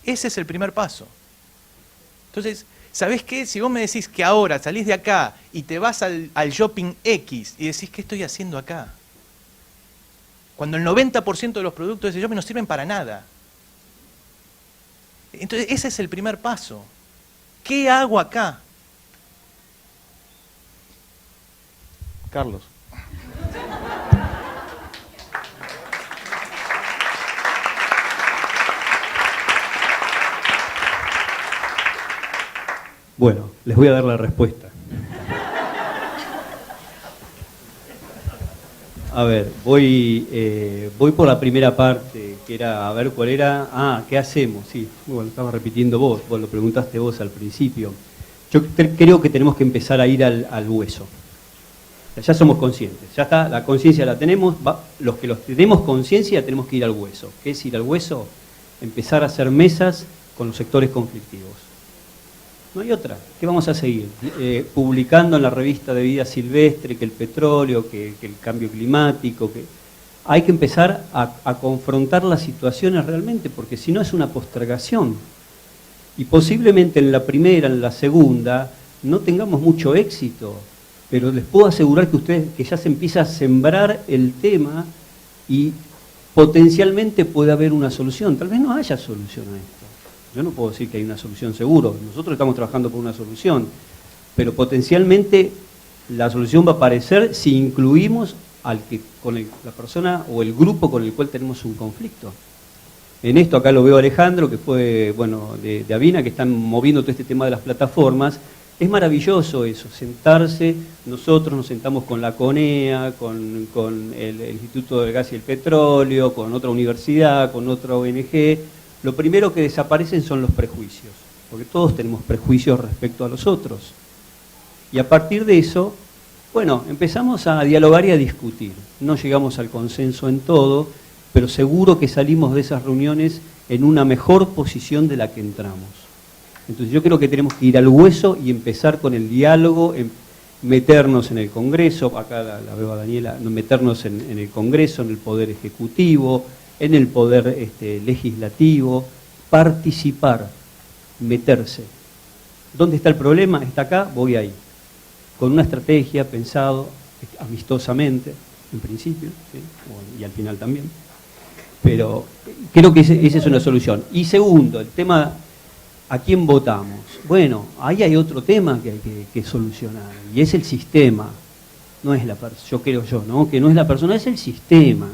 [SPEAKER 3] Ese es el primer paso. Entonces, ¿sabés qué? Si vos me decís que ahora salís de acá y te vas al shopping X y decís, ¿qué estoy haciendo acá? Cuando el 90% de los productos de ese shopping no sirven para nada. Entonces, ese es el primer paso. ¿Qué hago acá?
[SPEAKER 7] Carlos.
[SPEAKER 4] Bueno, les voy a dar la respuesta. A ver, voy por la primera parte, que era, a ver cuál era. ¿Qué hacemos? Sí, bueno, estaba repitiendo vos lo preguntaste vos al principio. Yo creo que tenemos que empezar a ir al hueso. Ya somos conscientes, ya está, la conciencia la tenemos, los que tenemos conciencia tenemos que ir al hueso. ¿Qué es ir al hueso? Empezar a hacer mesas con los sectores conflictivos. No hay otra. ¿Qué vamos a seguir? Publicando en la revista de Vida Silvestre que el petróleo, que el cambio climático, que hay que empezar a confrontar las situaciones realmente, porque si no es una postergación. Y posiblemente en la primera, en la segunda, no tengamos mucho éxito, pero les puedo asegurar que ya se empieza a sembrar el tema y potencialmente puede haber una solución. Tal vez no haya solución a esto. Yo no puedo decir que hay una solución seguro. Nosotros estamos trabajando por una solución, pero potencialmente la solución va a aparecer si incluimos la persona o el grupo con el cual tenemos un conflicto. En esto acá lo veo a Alejandro, que fue de Avina, que están moviendo todo este tema de las plataformas. Es maravilloso eso, sentarse, nosotros nos sentamos con la CONEA, con el Instituto del Gas y el Petróleo, con otra universidad, con otra ONG. Lo primero que desaparecen son los prejuicios, porque todos tenemos prejuicios respecto a los otros. Y a partir de eso, empezamos a dialogar y a discutir. No llegamos al consenso en todo, pero seguro que salimos de esas reuniones en una mejor posición de la que entramos. Entonces yo creo que tenemos que ir al hueso y empezar con el diálogo, meternos en el Congreso, acá la veo a Daniela, meternos en el Congreso, en el Poder Ejecutivo, en el Poder Legislativo, participar, meterse. ¿Dónde está el problema? Está acá, voy ahí. Con una estrategia pensado amistosamente, en principio, ¿sí? Y al final también. Pero creo que esa es una solución. Y segundo, el tema, ¿a quién votamos? Bueno, ahí hay otro tema que hay que solucionar, y es el sistema. No es la persona, que no es la persona, es el sistema.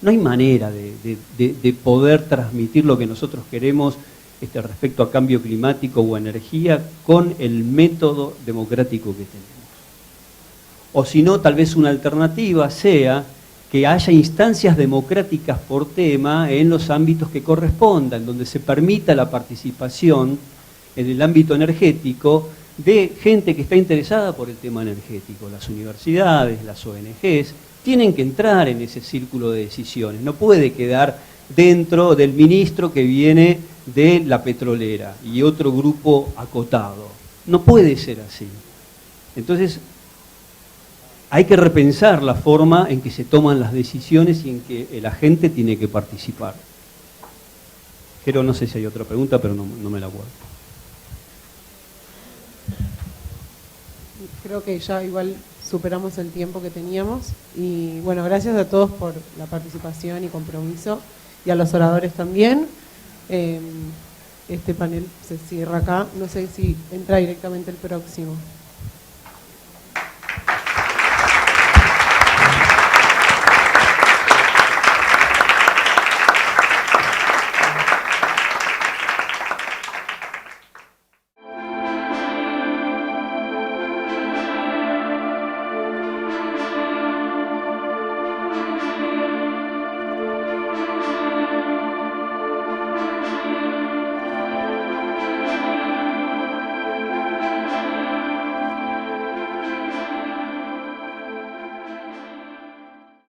[SPEAKER 4] No hay manera de poder transmitir lo que nosotros queremos respecto a cambio climático o energía con el método democrático que tenemos. O si no, tal vez una alternativa sea que haya instancias democráticas por tema en los ámbitos que correspondan, donde se permita la participación en el ámbito energético de gente que está interesada por el tema energético. Las universidades, las ONGs, tienen que entrar en ese círculo de decisiones. No puede quedar dentro del ministro que viene de la petrolera y otro grupo acotado. No puede ser así. Entonces, hay que repensar la forma en que se toman las decisiones y en que la gente tiene que participar. Pero no sé si hay otra pregunta, pero no me la acuerdo.
[SPEAKER 2] Creo que ya igual superamos el tiempo que teníamos y gracias a todos por la participación y compromiso y a los oradores también. Este panel se cierra acá, no sé si entra directamente el próximo.